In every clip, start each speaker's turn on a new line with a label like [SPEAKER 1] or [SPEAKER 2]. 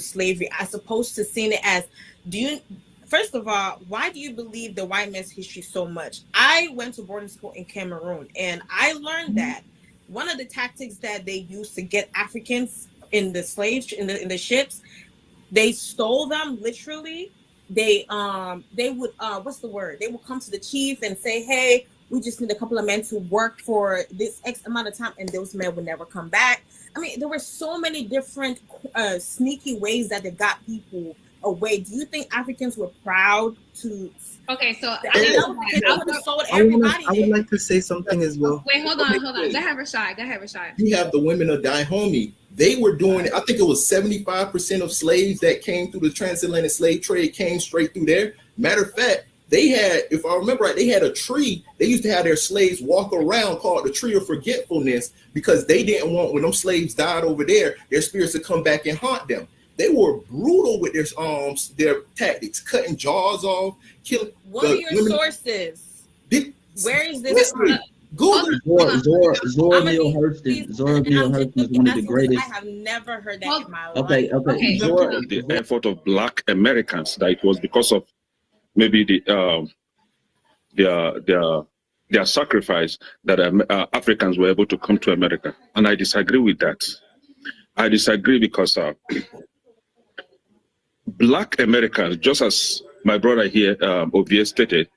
[SPEAKER 1] slavery as opposed to seeing it as, first of all, why do you believe the white man's history so much? I went to boarding school in Cameroon, and I learned that one of the tactics that they used to get Africans in the slaves in the ships, they stole them literally. They would what's the word? They would come to the chief and say, hey, we just need a couple of men to work for this X amount of time, and those men would never come back. I mean, there were so many different sneaky ways that they got people away. Do you think Africans were proud to?
[SPEAKER 2] Okay, so
[SPEAKER 3] I would like to say something as well.
[SPEAKER 2] Wait, hold on. Go ahead, Rashad.
[SPEAKER 4] You have the women of Dahomey. They were doing it. I think it was 75% of slaves that came through the transatlantic slave trade came straight through there. Matter of fact, they had, if I remember right, they had a tree. They used to have their slaves walk around called the tree of forgetfulness, because they didn't want, when them slaves died over there, their spirits to come back and haunt them. They were brutal with their tactics, cutting jaws off, killing.
[SPEAKER 1] What are your sources? Where is this from?
[SPEAKER 3] Google. Zora Neale Hurston. Zora Neale Hurston is one of the greatest.
[SPEAKER 1] I have never heard that in my life.
[SPEAKER 3] Okay.
[SPEAKER 5] The effort of Black Americans, that it was because of maybe their sacrifice that Africans were able to come to America, and I disagree with that. I disagree because Black Americans, just as my brother here, Ovie, stated,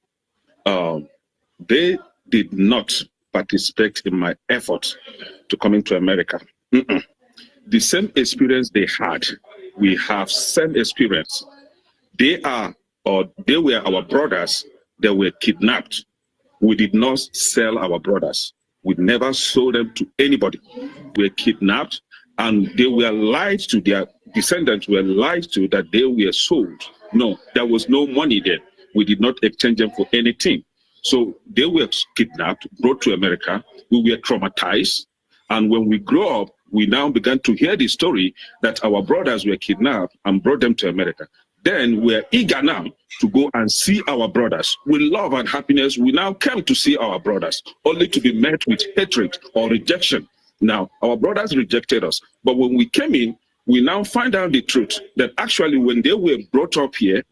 [SPEAKER 5] they did not participate in my effort to come into America. The same experience they had, we have same experience. They were our brothers. They were kidnapped. We did not sell our brothers. We never sold them to anybody. We were kidnapped, and they were lied to. Their descendants were lied to that they were sold. No, there was no money there. We did not exchange them for anything. So they were kidnapped, brought to America. We were traumatized. And when we grew up, we now began to hear the story that our brothers were kidnapped and brought them to America. Then we're eager now to go and see our brothers. With love and happiness, we now came to see our brothers, only to be met with hatred or rejection. Now, our brothers rejected us. But when we came in, we now find out the truth that actually when they were brought up here,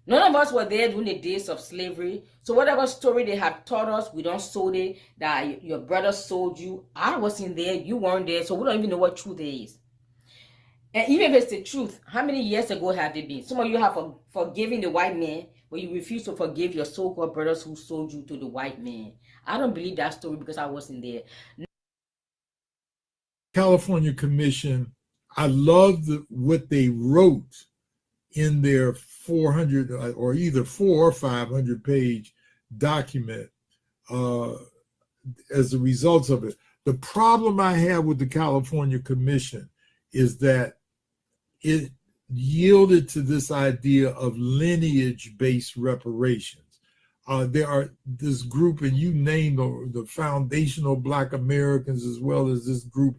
[SPEAKER 6] none of us were there during the days of slavery. So whatever story they have taught us, we don't sold it, that your brother sold you. I wasn't there, you weren't there, so we don't even know what truth is. And even if it's the truth, how many years ago have it been? Some of you have forgiven the white man, but you refuse to forgive your so-called brothers who sold you to the white man. I don't believe that story because I wasn't there.
[SPEAKER 7] California Commission, I love what they wrote in their 400 or either 400 or 500 page document as a result of it. The problem I have with the California Commission is that it yielded to this idea of lineage-based reparations. There are this group, and you named the foundational Black Americans, as well as this group,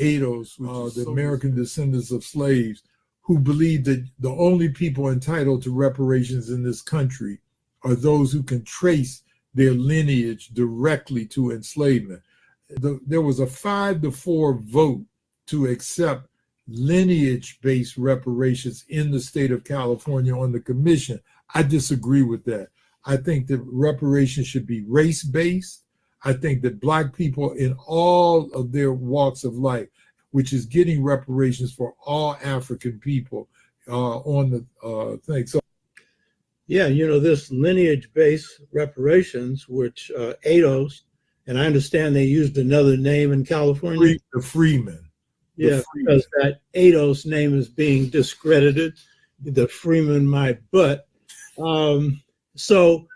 [SPEAKER 7] ADOS, the American Descendants of Slaves, who believe that the only people entitled to reparations in this country are those who can trace their lineage directly to enslavement. There was a 5-4 vote to accept lineage-based reparations in the state of California on the commission. I disagree with that. I think that reparations should be race-based. I think that Black people in all of their walks of life, which is getting reparations for all African people on the thing. So,
[SPEAKER 8] yeah, you know, this lineage-based reparations, which ADOS, and I understand they used another name in California.
[SPEAKER 7] The Freeman.
[SPEAKER 8] Yeah, because that ADOS name is being discredited. The Freeman, my butt. So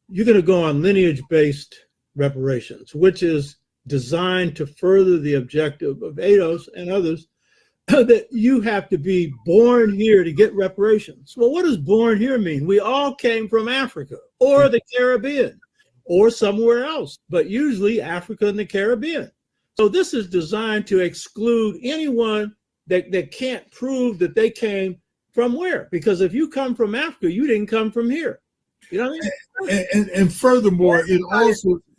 [SPEAKER 8] you're going to go on lineage-based reparations, which is designed to further the objective of ADOS and others that you have to be born here to get reparations. Well, what does born here mean? We all came from Africa or the Caribbean or somewhere else, but usually Africa and the Caribbean. So this is designed to exclude anyone that can't prove that they came from where? Because if you come from Africa, you didn't come from here. You know what I mean?
[SPEAKER 7] And furthermore, it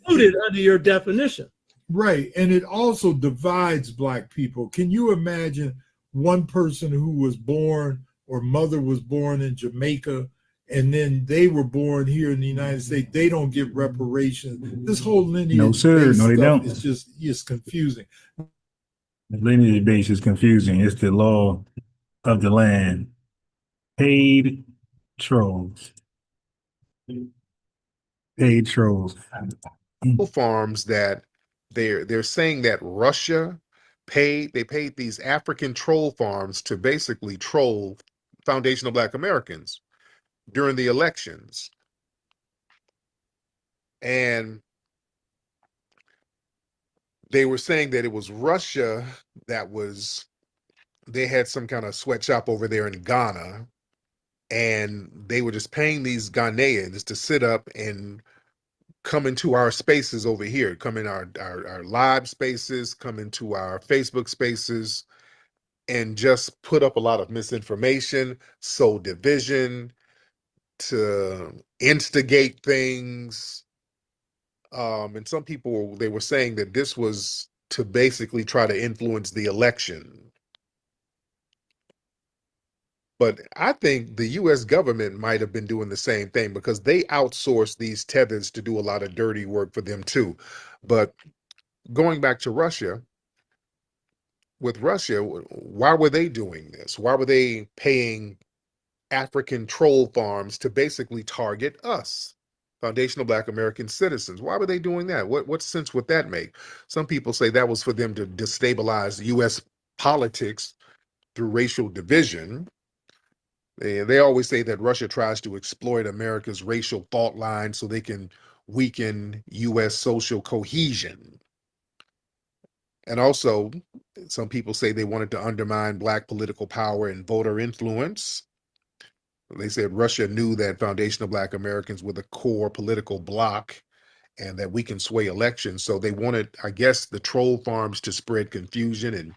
[SPEAKER 8] included under your definition.
[SPEAKER 7] Right. And it also divides Black people. Can you imagine one person who was born or mother was born in Jamaica and then they were born here in the United States? They don't get reparations. This whole lineage
[SPEAKER 9] No, sir. No, they don't.
[SPEAKER 7] is just confusing.
[SPEAKER 9] The lineage base is confusing. It's the law of the land. Paid trolls. Paid trolls.
[SPEAKER 10] Farms that they're saying that Russia paid these African troll farms to basically troll foundational Black Americans during the elections. And they were saying that it was Russia they had some kind of sweatshop over there in Ghana, and they were just paying these Ghanaians to sit up and come into our spaces over here, come in our live spaces, come into our Facebook spaces, and just put up a lot of misinformation, sow division, to instigate things. And some people, they were saying that this was to basically try to influence the election. But I think the US government might have been doing the same thing, because they outsource these tethers to do a lot of dirty work for them too. But going back to Russia, with Russia, why were they doing this? Why were they paying African troll farms to basically target us, foundational Black American citizens? Why were they doing that? What sense would that make? Some people say that was for them to destabilize US politics through racial division. They always say that Russia tries to exploit America's racial fault line so they can weaken US social cohesion. And also, some people say they wanted to undermine Black political power and voter influence. They said Russia knew that foundational Black Americans were the core political bloc and that we can sway elections. So they wanted, I guess, the troll farms to spread confusion and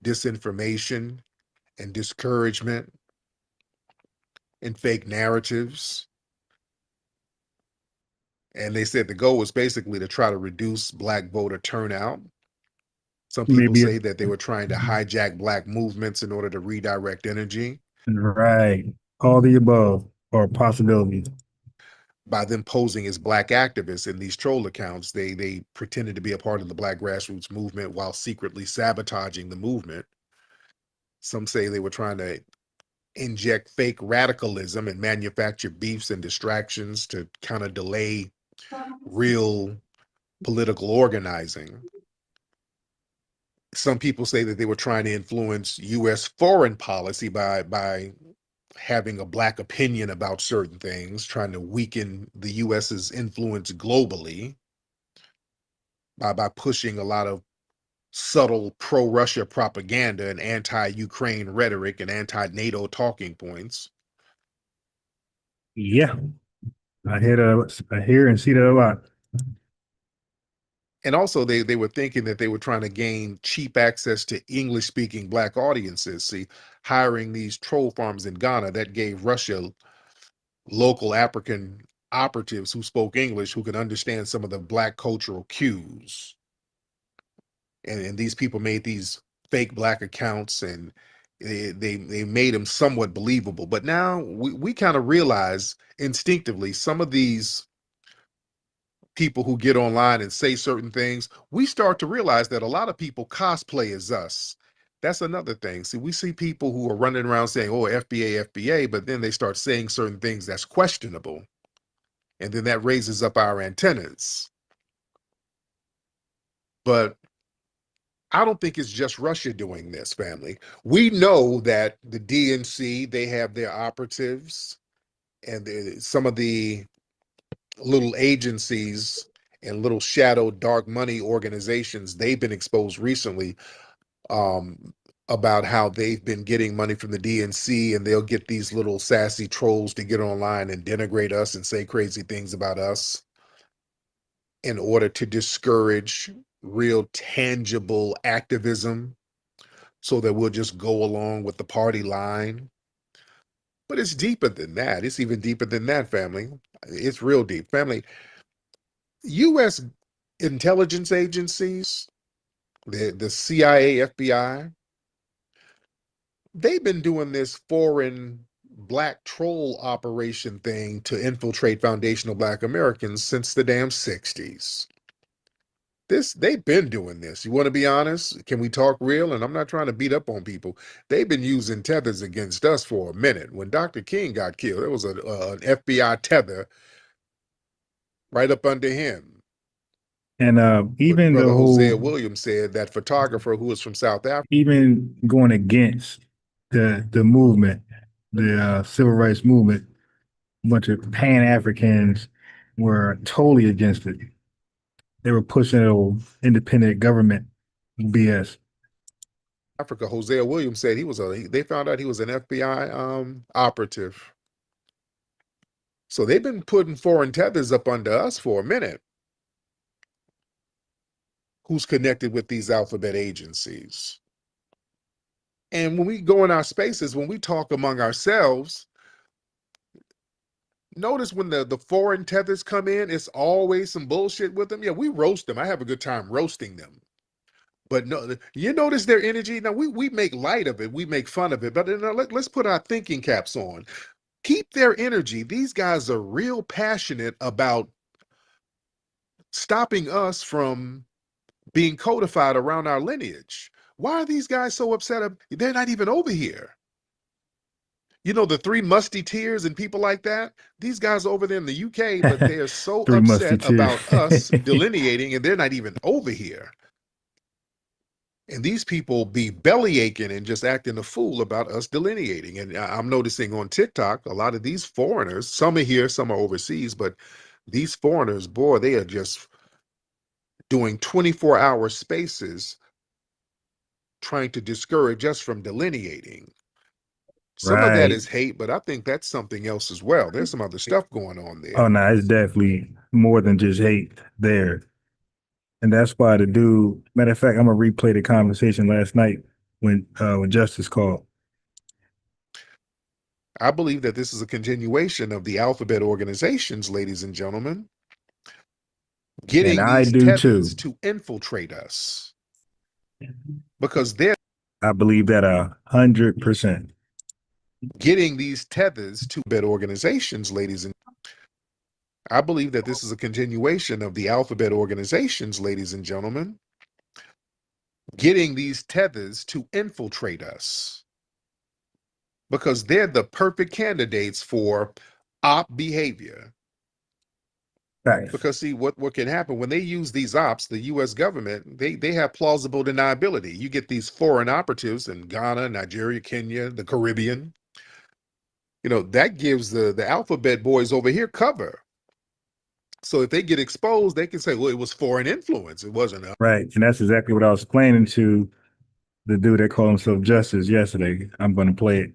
[SPEAKER 10] disinformation and discouragement and fake narratives. And they said the goal was basically to try to reduce Black voter turnout. Some people say that they were trying to hijack Black movements in order to redirect energy.
[SPEAKER 9] Right. All the above are possibilities.
[SPEAKER 10] By them posing as Black activists in these troll accounts, they pretended to be a part of the Black grassroots movement while secretly sabotaging the movement. Some say they were trying to inject fake radicalism and manufacture beefs and distractions to kind of delay real political organizing. Some people say that they were trying to influence US foreign policy by having a Black opinion about certain things, trying to weaken the US's influence globally by pushing a lot of subtle pro-Russia propaganda and anti-Ukraine rhetoric and anti-NATO talking points.
[SPEAKER 9] Yeah, I hear and see that a lot.
[SPEAKER 10] And also they were thinking that they were trying to gain cheap access to English-speaking Black audiences. See, hiring these troll farms in Ghana, that gave Russia local African operatives who spoke English, who could understand some of the Black cultural cues. And these people made these fake Black accounts, and they made them somewhat believable. But now we kind of realize instinctively some of these people who get online and say certain things, we start to realize that a lot of people cosplay as us. That's another thing. See, we see people who are running around saying, oh, FBA, FBA, but then they start saying certain things that's questionable. And then that raises up our antennas. But I don't think it's just Russia doing this, family. We know that the DNC, they have their operatives, and some of the little agencies and little shadow dark money organizations, they've been exposed recently about how they've been getting money from the DNC, and they'll get these little sassy trolls to get online and denigrate us and say crazy things about us in order to discourage real tangible activism so that we'll just go along with the party line. But it's deeper than that. It's even deeper than that, family. It's real deep. Family, US intelligence agencies, the CIA, FBI, they've been doing this foreign black troll operation thing to infiltrate foundational black Americans since the damn 60s. They've been doing this. You want to be honest? Can we talk real? And I'm not trying to beat up on people. They've been using tethers against us for a minute. When Dr. King got killed, there was an FBI tether right up under him.
[SPEAKER 9] And even
[SPEAKER 10] Brother
[SPEAKER 9] the
[SPEAKER 10] Hosea
[SPEAKER 9] whole,
[SPEAKER 10] Williams said that photographer who was from South Africa,
[SPEAKER 9] even going against the movement, the civil rights movement, a bunch of Pan-Africans were totally against it. They were pushing independent government BS.
[SPEAKER 10] Hosea Williams said they found out he was an FBI operative. So they've been putting foreign tethers up under us for a minute. Who's connected with these alphabet agencies? And when we go in our spaces, when we talk among ourselves, notice when the foreign tethers come in, it's always some bullshit with them. Yeah, we roast them. I have a good time roasting them. But no, you notice their energy. Now we make light of it, we make fun of it, but let's put our thinking caps on. Keep their energy. These guys are real passionate about stopping us from being codified around our lineage. Why are these guys so upset? They're not even over here. You know, the Three Musketeers and people like that, these guys are over there in the UK, but they are so upset about us delineating, and they're not even over here. And these people be belly aching and just acting a fool about us delineating. And I'm noticing on TikTok, a lot of these foreigners, some are here, some are overseas, but these foreigners, boy, they are just doing 24-hour spaces trying to discourage us from delineating. Some of that is hate, but I think that's something else as well. There's some other stuff going on there.
[SPEAKER 9] Oh, no, it's definitely more than just hate there. And that's why the dude, matter of fact, I'm going to replay the conversation last night when Justice called.
[SPEAKER 10] I believe that this is a continuation of the alphabet organizations, ladies and gentlemen, getting these tethers to infiltrate us. Because
[SPEAKER 9] I believe that 100%.
[SPEAKER 10] Getting these tethers to alphabet organizations, ladies and I believe that this is a continuation of the alphabet organizations, ladies and gentlemen, getting these tethers to infiltrate us. Because they're the perfect candidates for op behavior.
[SPEAKER 9] Right.
[SPEAKER 10] Because see, what can happen when they use these ops, the U.S. government, they have plausible deniability. You get these foreign operatives in Ghana, Nigeria, Kenya, the Caribbean. You know, that gives the alphabet boys over here cover. So if they get exposed, they can say, well, it was foreign influence. It wasn't.
[SPEAKER 9] Right. And that's exactly what I was explaining to the dude that called himself Justice yesterday. I'm going to play it.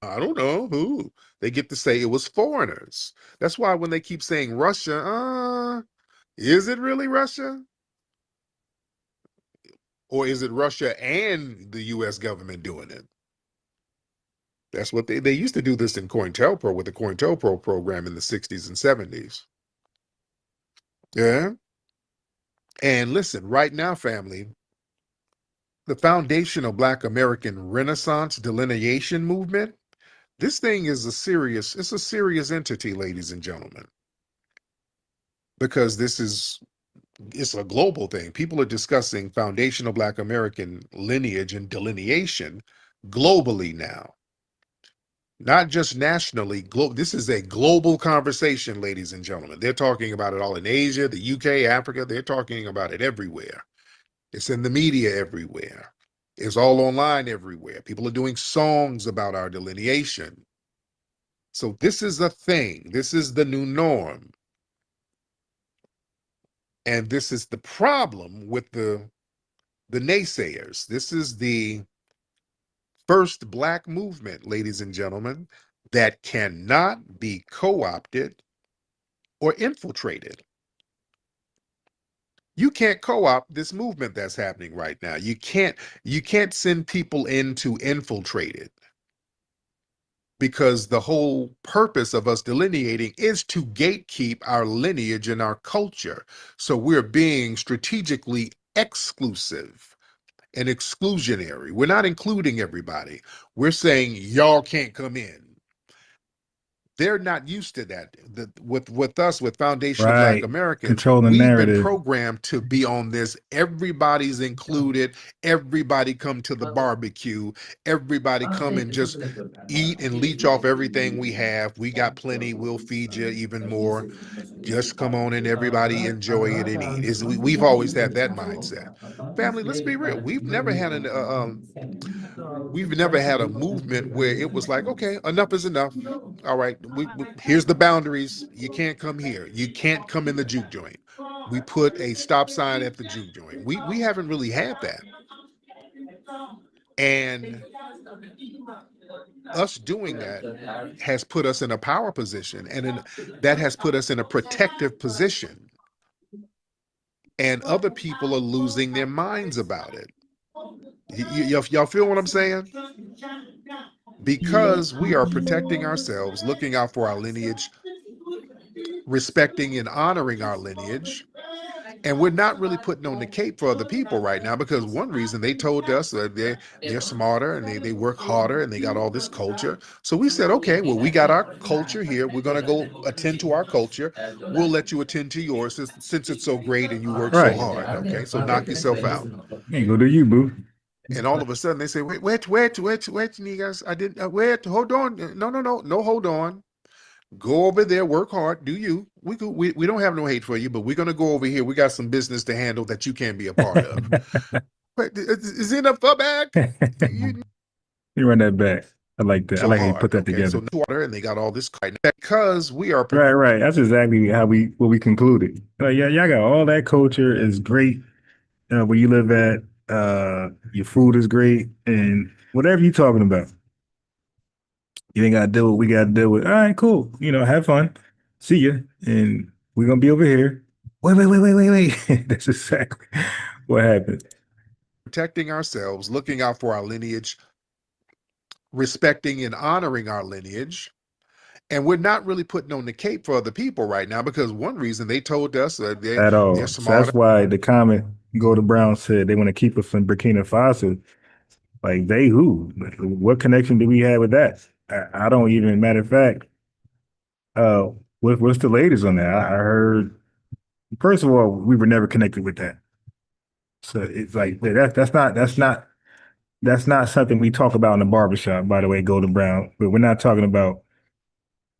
[SPEAKER 10] I don't know who. They get to say it was foreigners. That's why when they keep saying Russia, is it really Russia? Or is it Russia and the U.S. government doing it? That's what they used to do this in COINTELPRO with the COINTELPRO program in the 60s and 70s. Yeah. And listen, right now, family, the foundational Black American Renaissance delineation movement, this thing is a serious entity, ladies and gentlemen. Because it's a global thing. People are discussing foundational Black American lineage and delineation globally now. Not just nationally, this is a global conversation, ladies and gentlemen. They're talking about it all in Asia, the UK, Africa. They're talking about it everywhere. It's in the media everywhere. It's all online everywhere. People are doing songs about our delineation. So this is a thing. This is the new norm. And this is the problem with the naysayers. This is the first Black movement, ladies and gentlemen, that cannot be co-opted or infiltrated. You can't co-opt this movement that's happening right now. You can't send people in to infiltrate it. because the whole purpose of us delineating is to gatekeep our lineage and our culture. So we're being strategically exclusive and exclusionary. We're not including everybody. We're saying y'all can't come in. They're not used to that. With us, with Foundational Black
[SPEAKER 9] Right.
[SPEAKER 10] Americans,
[SPEAKER 9] Control the
[SPEAKER 10] we've been
[SPEAKER 9] narrative.
[SPEAKER 10] programmed to be on this. Everybody's included. Everybody come to the barbecue. Everybody come and just eat and leech off everything we have. We got plenty. We'll feed you even more. Just come on and everybody enjoy it and eat. We've always had that mindset. Family, let's be real. We've never had a movement where it was like, okay, enough is enough. All right, here's the boundaries. You can't come here. You can't come in the juke joint. We put a stop sign at the juke joint. We haven't really had that. And us doing that has put us in a power position, and that has put us in a protective position. And other people are losing their minds about it. Y'all feel what I'm saying? Because we are protecting ourselves, looking out for our lineage, respecting and honoring our lineage. And we're not really putting on the cape for other people right now, because one reason they told us that they're smarter and they work harder and they got all this culture. So we said, okay, well, we got our culture here. We're going to go attend to our culture. We'll let you attend to yours since it's so great and you work so hard. Okay, so knock yourself out.
[SPEAKER 9] Hey, go do you, boo.
[SPEAKER 10] And all of a sudden they say, wait, niggas, I didn't, wait, hold on. No, hold on. Go over there, work hard, do you. We don't have no hate for you, but we're going to go over here. We got some business to handle that you can't be a part of. But is it a back?
[SPEAKER 9] You run that back. I like that.
[SPEAKER 10] So
[SPEAKER 9] I like how you
[SPEAKER 10] hard,
[SPEAKER 9] put that
[SPEAKER 10] okay?
[SPEAKER 9] together.
[SPEAKER 10] So water, and they got all this because we are
[SPEAKER 9] Right. That's exactly what we concluded. Like, yeah, y'all got all that culture is great. Where you live at, your food is great, and whatever you talking about. You ain't got to deal with what we got to deal with. All right, cool. Have fun. See ya. And we're going to be over here. Wait. That's exactly what happened.
[SPEAKER 10] protecting ourselves, looking out for our lineage, respecting and honoring our lineage. And we're not really putting on the cape for other people right now, because one reason they told us
[SPEAKER 9] At all.
[SPEAKER 10] they're
[SPEAKER 9] So
[SPEAKER 10] smarter.
[SPEAKER 9] that's why the comment Golden Brown said they want to keep us from Burkina Faso. Like, they who? What connection do we have with that? I don't even, matter of fact, what's the latest on that? I heard, first of all, we were never connected with that. So it's like that's not something we talk about in the barbershop, by the way, Golden Brown. But we're not talking about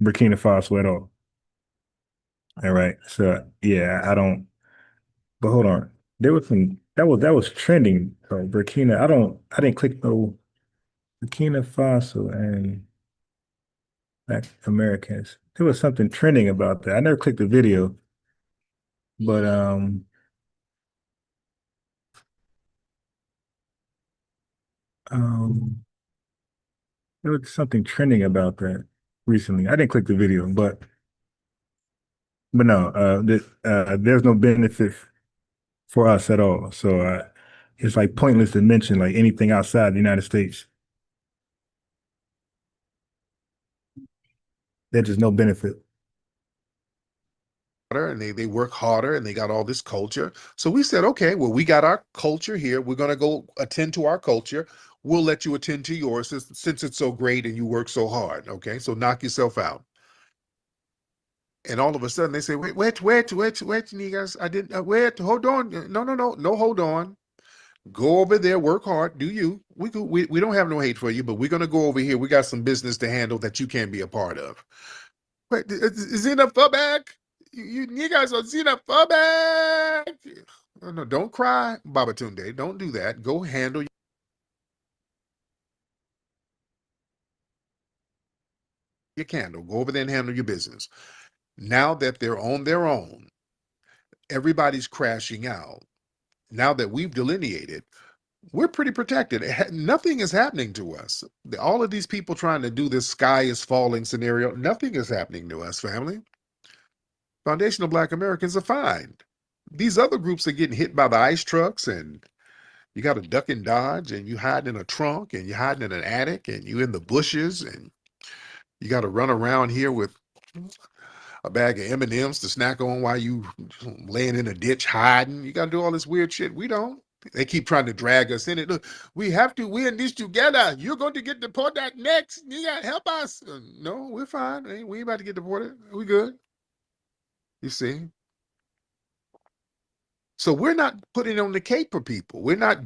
[SPEAKER 9] Burkina Faso at all. All right. So yeah, I don't, but hold on. There was some that was trending. So Burkina, I didn't click no Burkina Faso and Black Americans. There was something trending about that. I never clicked the video, but um there was something trending about that recently. I didn't click the video, but no, there's no benefit for us at all. So it's like pointless to mention like anything outside the United States. There's just no benefit.
[SPEAKER 10] And they work harder and they got all this culture. So we said, okay, well, we got our culture here. We're going to go attend to our culture. We'll let you attend to yours since it's so great and you work so hard. Okay, so knock yourself out. And all of a sudden they say, wait, niggas, I didn't, wait, hold on. No, hold on. Go over there, work hard, do you. We don't have no hate for you, but we're going to go over here. We got some business to handle that you can't be a part of. Wait, is it a back? You guys are xenophobic. No, don't cry, Babatunde. Don't do that. Go handle your candle. Go over there and handle your business. Now that they're on their own, everybody's crashing out. Now that we've delineated, we're pretty protected. Nothing is happening to us. All of these people trying to do this sky is falling scenario, nothing is happening to us, family. Foundational Black Americans are fine. These other groups are getting hit by the ice trucks, and you got to duck and dodge, and you hiding in a trunk, and you hiding in an attic, and you in the bushes, and You got to run around here with a bag of M&Ms to snack on while you laying in a ditch hiding. You got to do all this weird shit. We don't. They keep trying to drag us in it. Look, we have to win this together. You're going to get deported next. You got to help us. No, we're fine. We ain't about to get deported. We good. You see? So we're not putting on the cape for people. We're not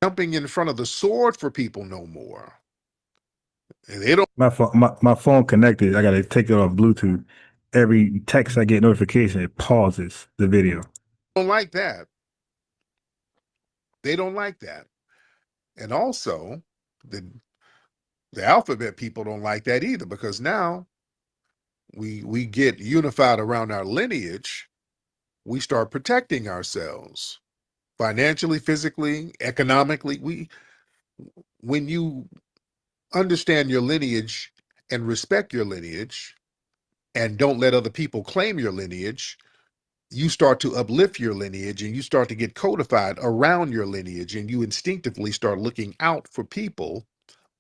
[SPEAKER 10] jumping in front of the sword for people no more. And they don't.
[SPEAKER 9] My phone connected. I got to take it off Bluetooth. Every text I get notification, it pauses the video.
[SPEAKER 10] Don't like that. They don't like that. And also, the alphabet people don't like that either, because now we get unified around our lineage. We start protecting ourselves financially, physically, economically. When you understand your lineage and respect your lineage and don't let other people claim your lineage, you start to uplift your lineage and you start to get codified around your lineage, and you instinctively start looking out for people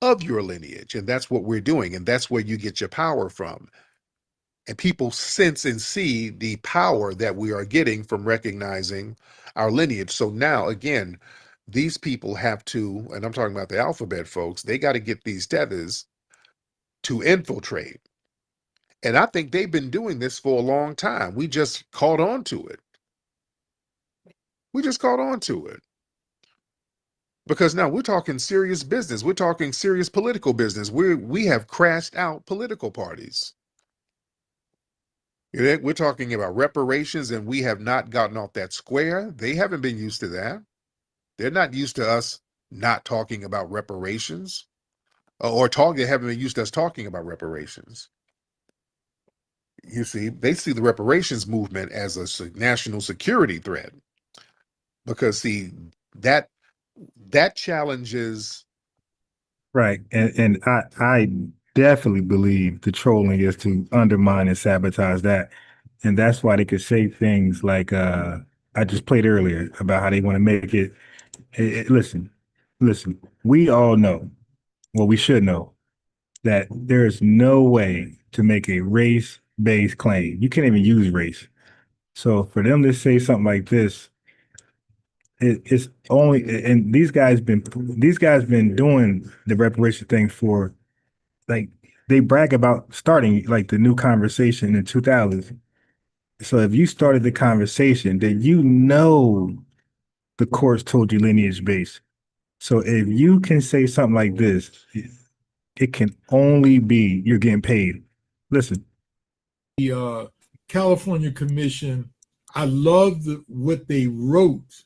[SPEAKER 10] of your lineage. And that's what we're doing. And that's where you get your power from. And people sense and see the power that we are getting from recognizing our lineage. So now, again, these people have to, and I'm talking about the alphabet folks, they got to get these tethers to infiltrate. And I think they've been doing this for a long time. We just caught on to it. We just caught on to it. Because now we're talking serious business. We're talking serious political business. We have crashed out political parties. We're talking about reparations, and we have not gotten off that square. They haven't been used to that. They're not used to us not talking about reparations, they haven't been used to us talking about reparations. You see, they see the reparations movement as a national security threat, because see, that challenges.
[SPEAKER 9] Right. And I definitely believe the trolling is to undermine and sabotage that. And that's why they could say things like I just played earlier about how they want to make it. Listen, we all know, well, we should know, that there is no way to make a race-based claim. You can't even use race. So for them to say something like this, it's only, and these guys been doing the reparation thing for, like, they brag about starting like the new conversation in 2000s. So if you started the conversation, then you know the courts told you lineage based. So if you can say something like this, it can only be you're getting paid. Listen.
[SPEAKER 7] The California Commission, I love what they wrote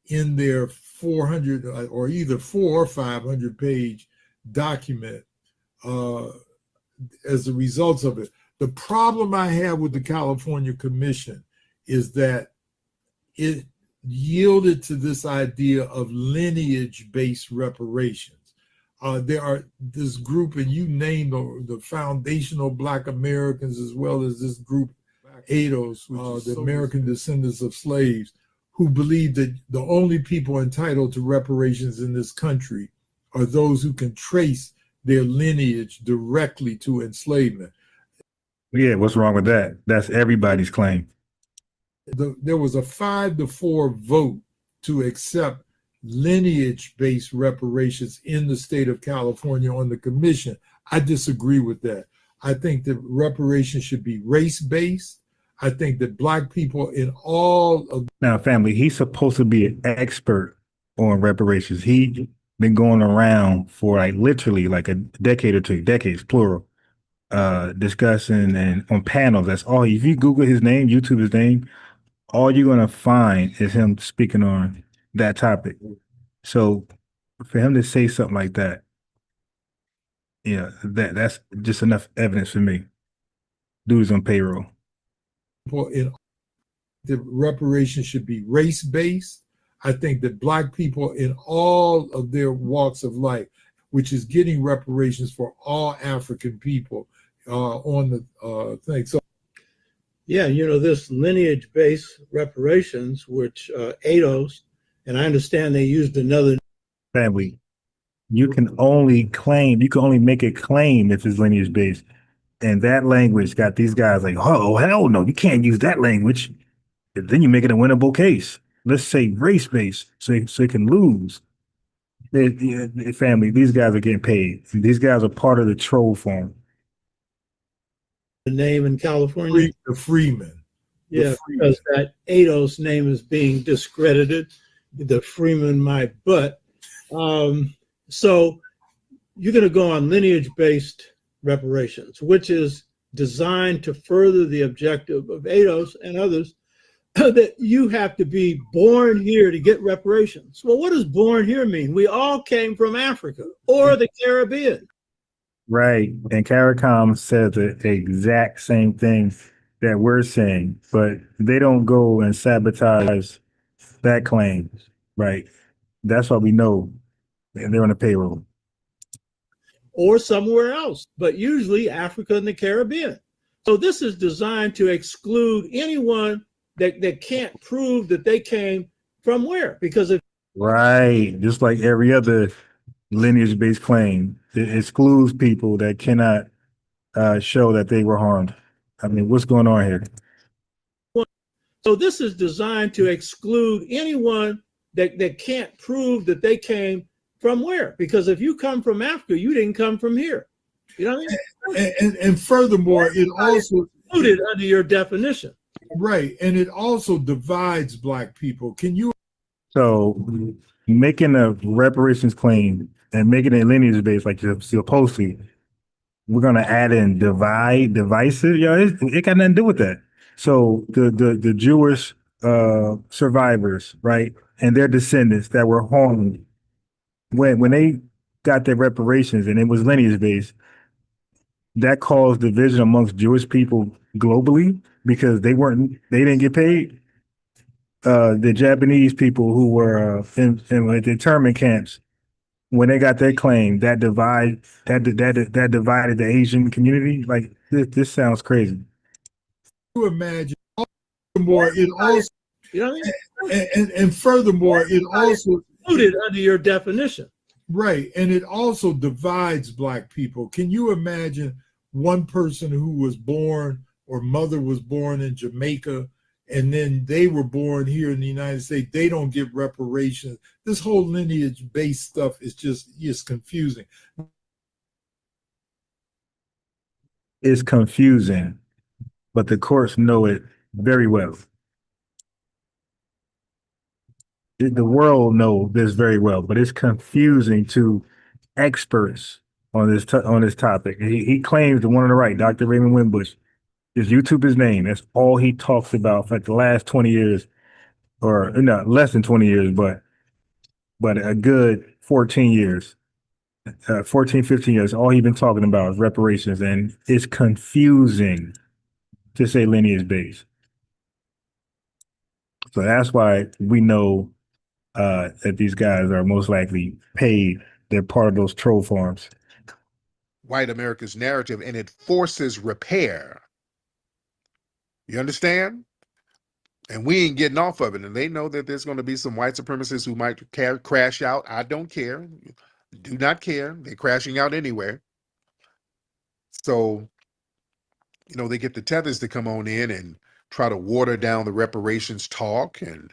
[SPEAKER 7] in their 400 or either 400 or 500 page document as a result of it. The problem I have with the California Commission is that it yielded to this idea of lineage-based reparations. There are this group, and you name the foundational Black Americans, as well as this group, ADOS, the American descendants of slaves, who believe that the only people entitled to reparations in this country are those who can trace their lineage directly to enslavement.
[SPEAKER 9] Yeah, what's wrong with that? That's everybody's claim.
[SPEAKER 7] There was a 5-4 vote to accept lineage-based reparations in the state of California on the commission. I disagree with that. I think that reparations should be race-based. I think that Black people in all of—
[SPEAKER 9] Now, family, he's supposed to be an expert on reparations. He's been going around for like literally like a decade or two, decades, plural, discussing and on panels. That's all. If you Google his name, YouTube his name, all you're going to find is him speaking on that topic. So for him to say something like that, yeah, that's just enough evidence for me. Dude's on payroll.
[SPEAKER 7] The reparations should be race-based. I think that Black people in all of their walks of life, which is getting reparations for all African people on the thing. So
[SPEAKER 8] Yeah, this lineage-based reparations, which ADOS, and I understand they used another
[SPEAKER 9] family. You can only make a claim if it's lineage based. And that language got these guys like, oh, hell no, you can't use that language. And then you make it a winnable case. Let's say race based, so it can lose. Family, these guys are getting paid. These guys are part of the troll farm.
[SPEAKER 8] name in California.
[SPEAKER 7] The Freeman.
[SPEAKER 8] Yeah, because that ADOS name is being discredited. The Freeman, my butt. So you're going to go on lineage-based reparations, which is designed to further the objective of ADOS and others that you have to be born here to get reparations. Well, what does born here mean? We all came from Africa or the Caribbean.
[SPEAKER 9] Right. And CARICOM says the exact same thing that we're saying, but they don't go and sabotage that claim. Right. That's why we know they're on the payroll.
[SPEAKER 8] Or somewhere else, but usually Africa and the Caribbean. So this is designed to exclude anyone that can't prove that they came from where. Because if
[SPEAKER 9] Right. Just like every other lineage-based claim, it excludes people that cannot show that they were harmed. I mean, what's going on here?
[SPEAKER 8] So this is designed to exclude anyone that can't prove that they came from where. Because if you come from Africa, you didn't come from here. You know what I
[SPEAKER 7] mean? And furthermore, it also
[SPEAKER 8] included under your definition.
[SPEAKER 7] Right. And it also divides Black people. Can you?
[SPEAKER 9] So making a reparations claim and making it lineage based like you're supposed to, we're going to add in divisive. It got nothing to do with that. So the Jewish survivors, right, and their descendants that were harmed when they got their reparations and it was lineage based, that caused division amongst Jewish people globally because they didn't get paid. The Japanese people who were in internment camps, when they got their claim, that divided the Asian community. Like this sounds crazy.
[SPEAKER 7] You imagine more it also, and furthermore, it also
[SPEAKER 8] included under your definition.
[SPEAKER 7] Right. And it also divides Black people. Can you imagine one person who was born or mother was born in Jamaica and then they were born here in the United States? They don't get reparations. This whole lineage-based stuff is just confusing.
[SPEAKER 9] It's confusing, but the courts know it very well. The world knows this very well, but it's confusing to experts on this topic. He claims the one on the right, Dr. Raymond Wimbush, is YouTube his name. That's all he talks about for like the last 20 years, or no, less than 20 years, but a good 14 years, 14, 15 years. All he's been talking about is reparations, and it's confusing to say lineage based. So that's why we know that these guys are most likely paid. They're part of those troll farms.
[SPEAKER 10] White America's narrative, and it forces repair. You understand? And we ain't getting off of it. And they know that there's going to be some white supremacists who might crash out. I don't care. Do not care. They're crashing out anywhere. So, they get the tethers to come on in and try to water down the reparations talk and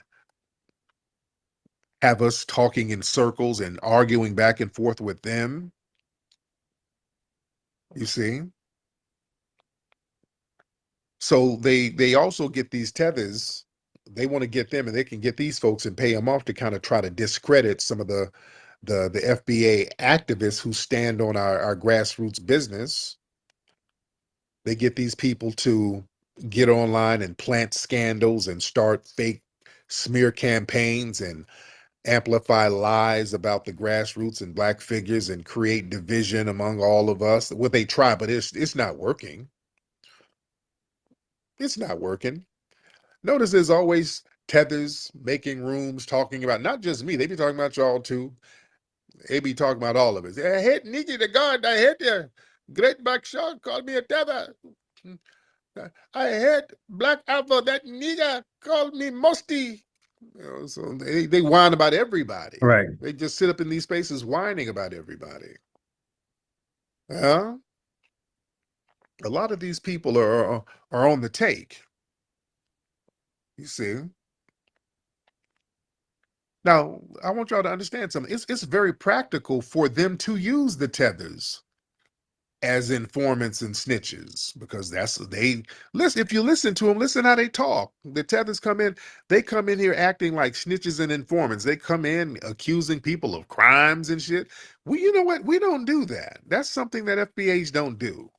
[SPEAKER 10] have us talking in circles and arguing back and forth with them. You see? So they also get these tethers. They want to get them, and they can get these folks and pay them off to kind of try to discredit some of the FBA activists who stand on our grassroots business. They get these people to get online and plant scandals and start fake smear campaigns and amplify lies about the grassroots and Black figures and create division among all of us. What they try, but it's not working. It's not working. Notice there's always tethers making rooms talking about, not just me, they be talking about y'all too. They be talking about all of us. I hate Nikki the God, I hate you. Great Back Shaw called me a tether. I heard Black Alpha, that nigga called me musty. So they whine about everybody.
[SPEAKER 9] Right.
[SPEAKER 10] They just sit up in these spaces whining about everybody. Yeah. A lot of these people are on the take. You see. Now, I want y'all to understand something. It's very practical for them to use the tethers as informants and snitches, because that's they listen. If you listen to them, listen how they talk. The tethers come in, they come in here acting like snitches and informants. They come in accusing people of crimes and shit. You know what? We don't do that. That's something that FBAs don't do.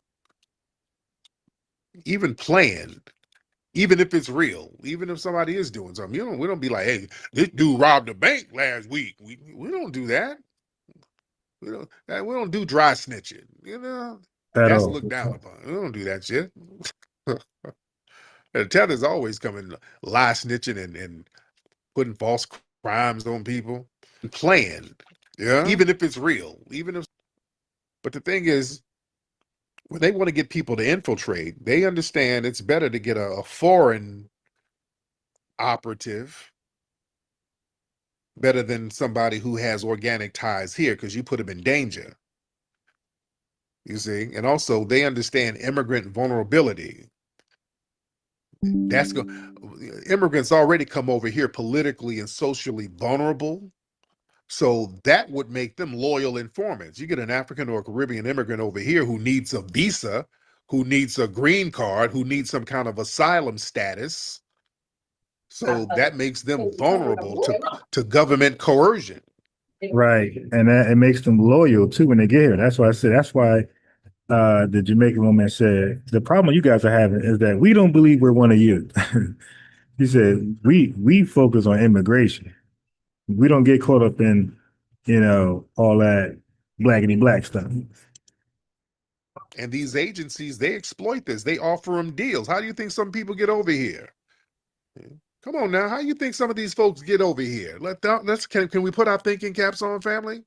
[SPEAKER 10] Even playing, even if it's real, even if somebody is doing something, we don't be like, hey, this dude robbed a bank last week. We don't do that. We don't do dry snitching. That's
[SPEAKER 9] all.
[SPEAKER 10] looked down upon. We don't do that shit. The tethers always coming lie snitching and putting false crimes on people and playing. Yeah. Even if it's real. But the thing is, when they want to get people to infiltrate, they understand it's better to get a foreign operative better than somebody who has organic ties here, because you put them in danger. You see? And also they understand immigrant vulnerability. Immigrants already come over here politically and socially vulnerable. So that would make them loyal informants. You get an African or Caribbean immigrant over here who needs a visa, who needs a green card, who needs some kind of asylum status. So that makes them vulnerable to government coercion.
[SPEAKER 9] Right. And it makes them loyal too when they get here. That's why I said, that's why the Jamaican woman said, the problem you guys are having is that we don't believe we're one of you. He said, we focus on immigration. We don't get caught up in, all that blackity black stuff.
[SPEAKER 10] And these agencies, they exploit this. They offer them deals. How do you think some people get over here? Come on now. How do you think some of these folks get over here? Can we put our thinking caps on, family?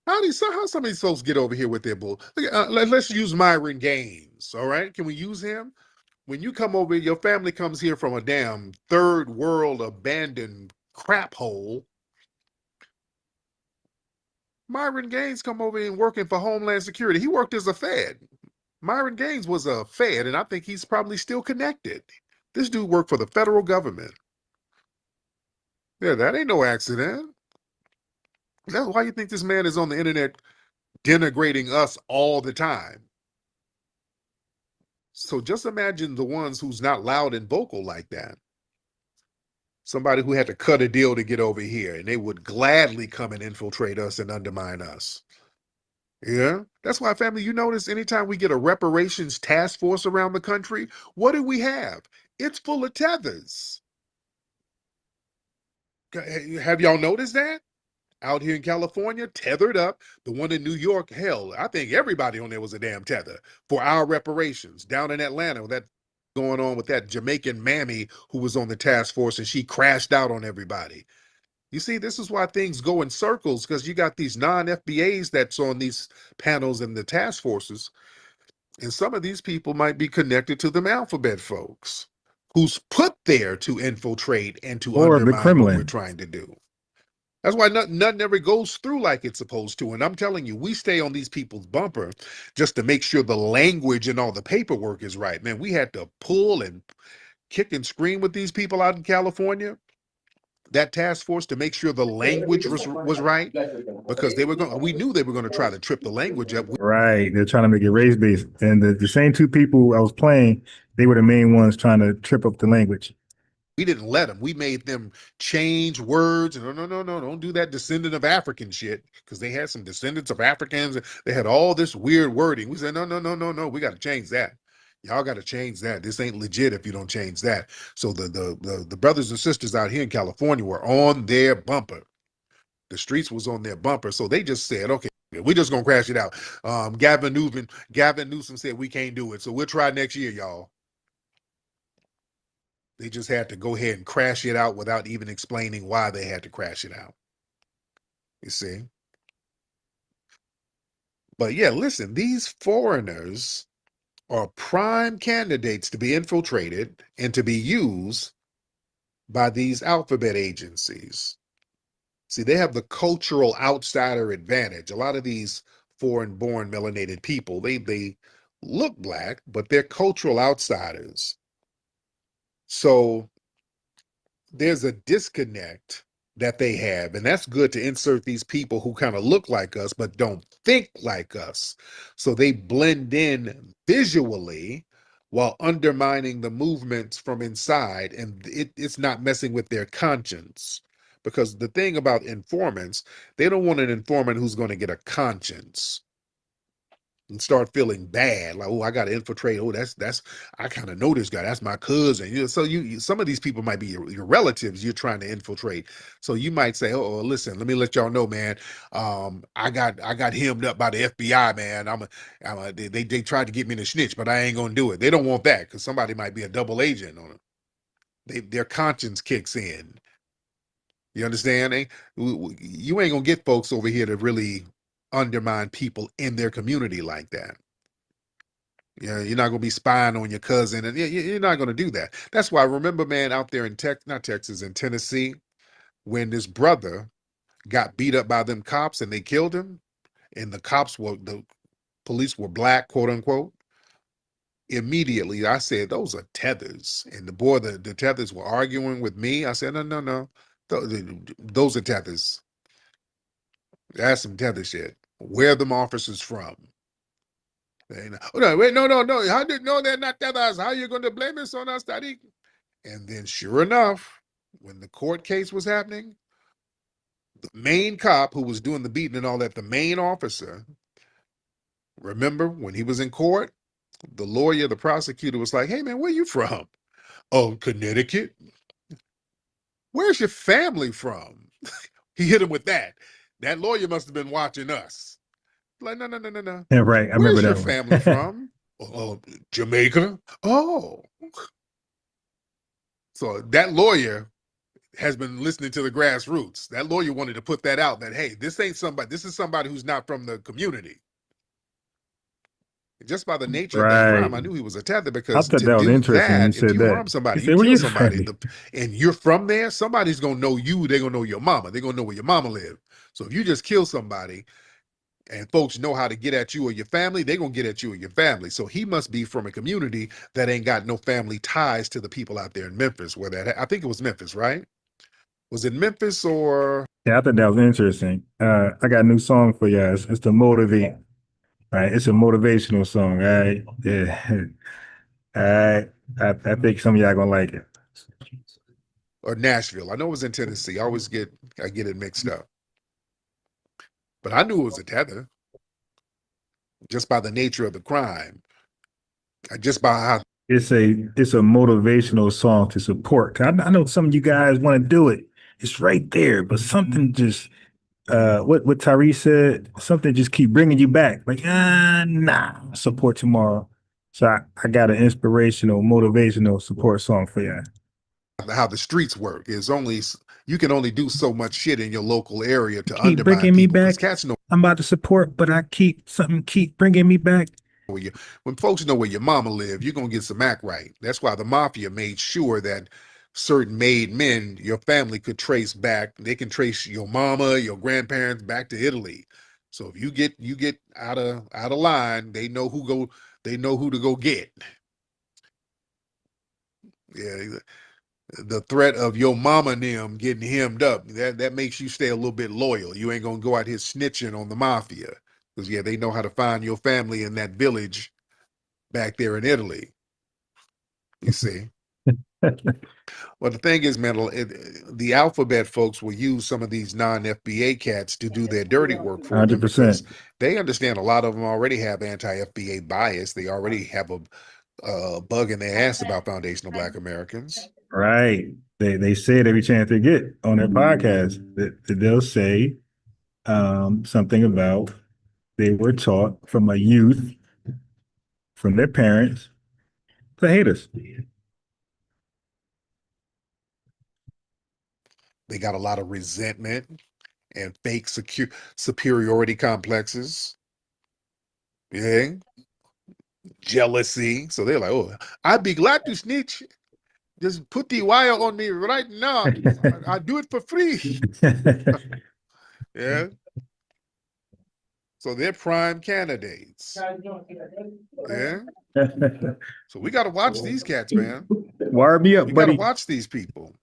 [SPEAKER 10] How some of these folks get over here with their bull? Let's use Myron Gaines. All right. Can we use him? When you come over, your family comes here from a damn third world abandoned crap hole. Myron Gaines come over and working for Homeland Security. He worked as a Fed. Myron Gaines was a Fed, and I think he's probably still connected. This dude worked for the federal government. Yeah, that ain't no accident. That's why you think this man is on the internet denigrating us all the time. So just imagine the ones who's not loud and vocal like that. Somebody who had to cut a deal to get over here, and they would gladly come and infiltrate us and undermine us. Yeah, that's why, family, you notice anytime we get a reparations task force around the country, what do we have? It's full of tethers. Have y'all noticed that? Out here in California, tethered up. The one in New York, hell, I think everybody on there was a damn tether for our reparations. Down in Atlanta, that going on with that Jamaican mammy who was on the task force, and she crashed out on everybody. You see, this is why things go in circles, because you got these non-FBAs that's on these panels and the task forces. And some of these people might be connected to them alphabet folks who's put there to infiltrate and to
[SPEAKER 9] Or the
[SPEAKER 10] undermine what we're
[SPEAKER 9] Kremlin.
[SPEAKER 10] trying to do. That's why nothing ever goes through like it's supposed to. And I'm telling you, we stay on these people's bumper just to make sure the language and all the paperwork is right. Man, we had to pull and kick and scream with these people out in California, that task force, to make sure the language was right, because we knew they were going to try to trip the language up.
[SPEAKER 9] Right. They're trying to make it race based. And the same two people I was playing, they were the main ones trying to trip up the language.
[SPEAKER 10] We didn't let them. We made them change words. No, don't do that descendant of African shit, because they had some descendants of Africans. They had all this weird wording. We said, no, we got to change that. Y'all got to change that. This ain't legit if you don't change that. So the brothers and sisters out here in California were on their bumper. The streets was on their bumper. So they just said, okay, we're just going to crash it out. Gavin Newsom said we can't do it. So we'll try next year, y'all. They just had to go ahead and crash it out without even explaining why they had to crash it out. You see? But yeah, listen, these foreigners are prime candidates to be infiltrated and to be used by these alphabet agencies. See, they have the cultural outsider advantage. A lot of these foreign-born melanated people, they look black, but they're cultural outsiders. So there's a disconnect that they have, and that's good to insert these people who kind of look like us but don't think like us. So they blend in visually while undermining the movements from inside, and it's not messing with their conscience. Because the thing about informants, they don't want an informant who's going to get a conscience and start feeling bad, like, oh, I got to infiltrate. Oh, that's I kind of know this guy. That's my cousin. You know, so you some of these people might be your relatives you're trying to infiltrate. So you might say, oh, listen, let me let y'all know, man. I got hemmed up by the FBI, man. They tried to get me to snitch, but I ain't gonna do it. They don't want that because somebody might be a double agent on it. Their conscience kicks in. You understand? You ain't gonna get folks over here to really undermine people in their community like that. Yeah, you're not gonna be spying on your cousin, and you're not gonna do that. That's why I remember, man, out there in not Texas, in Tennessee, when this brother got beat up by them cops and they killed him, and the police were black, quote unquote. Immediately, I said, "Those are tethers," and the tethers were arguing with me. I said, "No, those are tethers. That's some tether shit. Where are them officers from?" Oh, no, wait, no. How did no? They're not tethers. How are you going to blame this on us, Daddy? And then, sure enough, when the court case was happening, the main cop who was doing the beating and all that, the main officer, remember when he was in court, the lawyer, the prosecutor was like, "Hey, man, where you from?" "Oh, Connecticut." "Where's your family from?" He hit him with that. That lawyer must have been watching us. Like, no.
[SPEAKER 9] Yeah, right. I remember
[SPEAKER 10] "Where's your
[SPEAKER 9] that
[SPEAKER 10] family
[SPEAKER 9] one.
[SPEAKER 10] from?" "Oh, Jamaica." "Oh." So that lawyer has been listening to the grassroots. That lawyer wanted to put that out that, hey, this ain't somebody, this is somebody who's not from the community. Just by the nature of that crime,
[SPEAKER 9] Right.
[SPEAKER 10] I knew he was a tether,
[SPEAKER 9] I
[SPEAKER 10] because
[SPEAKER 9] thought
[SPEAKER 10] to
[SPEAKER 9] that was
[SPEAKER 10] do
[SPEAKER 9] interesting when you
[SPEAKER 10] that, if
[SPEAKER 9] said
[SPEAKER 10] you
[SPEAKER 9] that.
[SPEAKER 10] harm
[SPEAKER 9] He
[SPEAKER 10] somebody, you
[SPEAKER 9] said, "Where
[SPEAKER 10] kill
[SPEAKER 9] you
[SPEAKER 10] somebody,
[SPEAKER 9] from?"
[SPEAKER 10] and you're from there, somebody's going to know you. They're going to know your mama. They're going to know where your mama live. So if you just kill somebody and folks know how to get at you or your family, they're going to get at you or your family. So he must be from a community that ain't got no family ties to the people out there in Memphis, I think it was Memphis, right? Was it Memphis or?
[SPEAKER 9] Yeah, I thought that was interesting. I got a new song for you guys. It's the Motivate. Right. It's a motivational song. All right. Yeah. All right. I think some of y'all gonna like it.
[SPEAKER 10] Or Nashville. I know it was in Tennessee. I get it mixed up. But I knew it was a tether just by the nature of the crime. Just by how
[SPEAKER 9] It's a motivational song to support. I know some of you guys want to do it. It's right there, but something just what Tyrese said, something just keep bringing you back. Like, nah, support tomorrow. So I got an inspirational, motivational support song for you.
[SPEAKER 10] how the streets work. You can only do so much shit in your local area to
[SPEAKER 9] Keep
[SPEAKER 10] undermine
[SPEAKER 9] bringing me
[SPEAKER 10] people, because
[SPEAKER 9] back.
[SPEAKER 10] cats know
[SPEAKER 9] I'm about to support, but keep bringing me back.
[SPEAKER 10] when folks know where your mama live, you're gonna get some act right. That's why the mafia made sure that certain made men, your family could trace back. They can trace your mama, your grandparents back to Italy. So if you get out of line, they know who to go get. Yeah, the threat of your mama and them getting hemmed up, that makes you stay a little bit loyal. You ain't gonna go out here snitching on the mafia, because yeah, they know how to find your family in that village back there in Italy. You see. Well, the thing is, man, the alphabet folks will use some of these non-FBA cats to do their dirty work for them,
[SPEAKER 9] 100%.
[SPEAKER 10] because they understand a lot of them already have anti-FBA bias. They already have a bug in their ass about foundational Black Americans.
[SPEAKER 9] Right. They say it every chance they get on their podcast that they'll say something about they were taught from a youth, from their parents, to hate us.
[SPEAKER 10] They got a lot of resentment and fake superiority complexes. Yeah. jealousy. So they're like, oh, I'd be glad to snitch. Just put the wire on me right now. I'll do it for free. Yeah. So they're prime candidates. Yeah. So we got to watch these cats, man.
[SPEAKER 9] Wire me up,
[SPEAKER 10] You got to
[SPEAKER 9] buddy.
[SPEAKER 10] watch these people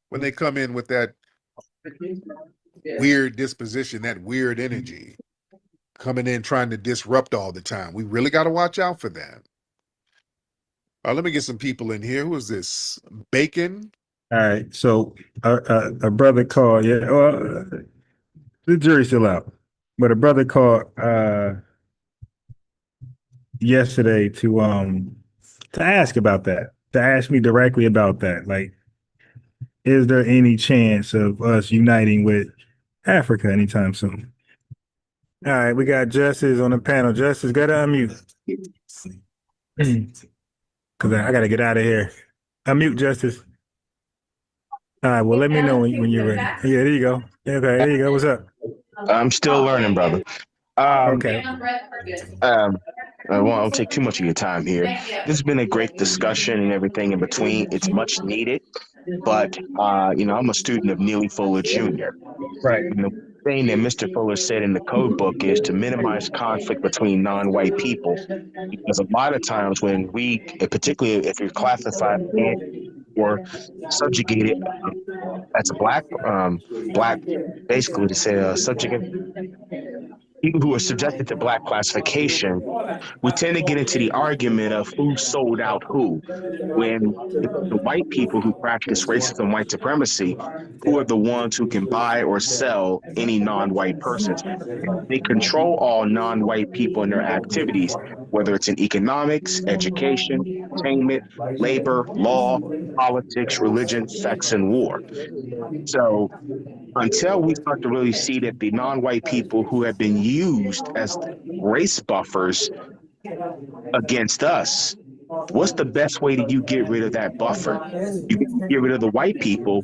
[SPEAKER 10] when they come in with that weird disposition, that weird energy, coming in trying to disrupt all the time. We really got to watch out for that. Let me get some people in here. Who is this? Bacon?
[SPEAKER 9] All right. So a brother called. Yeah. Well, the jury's still out, but a brother called yesterday to ask about that. To ask me directly about that. Like, is there any chance of us uniting with Africa anytime soon? All right, we got Justice on the panel. Justice, gotta unmute. Because I gotta get out of here. Unmute, Justice. All right, well, let me know when you're ready. Yeah, there you go. Okay, there you go. What's up?
[SPEAKER 11] I'm still learning, brother.
[SPEAKER 9] Okay.
[SPEAKER 11] I won't take too much of your time here. This has been a great discussion and everything in between. It's much needed, but I'm a student of Neely Fuller Jr.
[SPEAKER 9] Right.
[SPEAKER 11] And the thing that Mr. Fuller said in the code book is to minimize conflict between non-white people, because a lot of times when we, particularly if you're classified or subjugated as a black, basically to say subjugate, people who are subjected to black classification, we tend to get into the argument of who sold out who, when it's the white people who practice racism, white supremacy, who are the ones who can buy or sell any non-white persons. They control all non-white people in their activities, whether it's in economics, education, entertainment, labor, law, politics, religion, sex, and war. So until we start to really see that the non-white people who have been used as race buffers against us, what's the best way that you get rid of that buffer? You get rid of the white people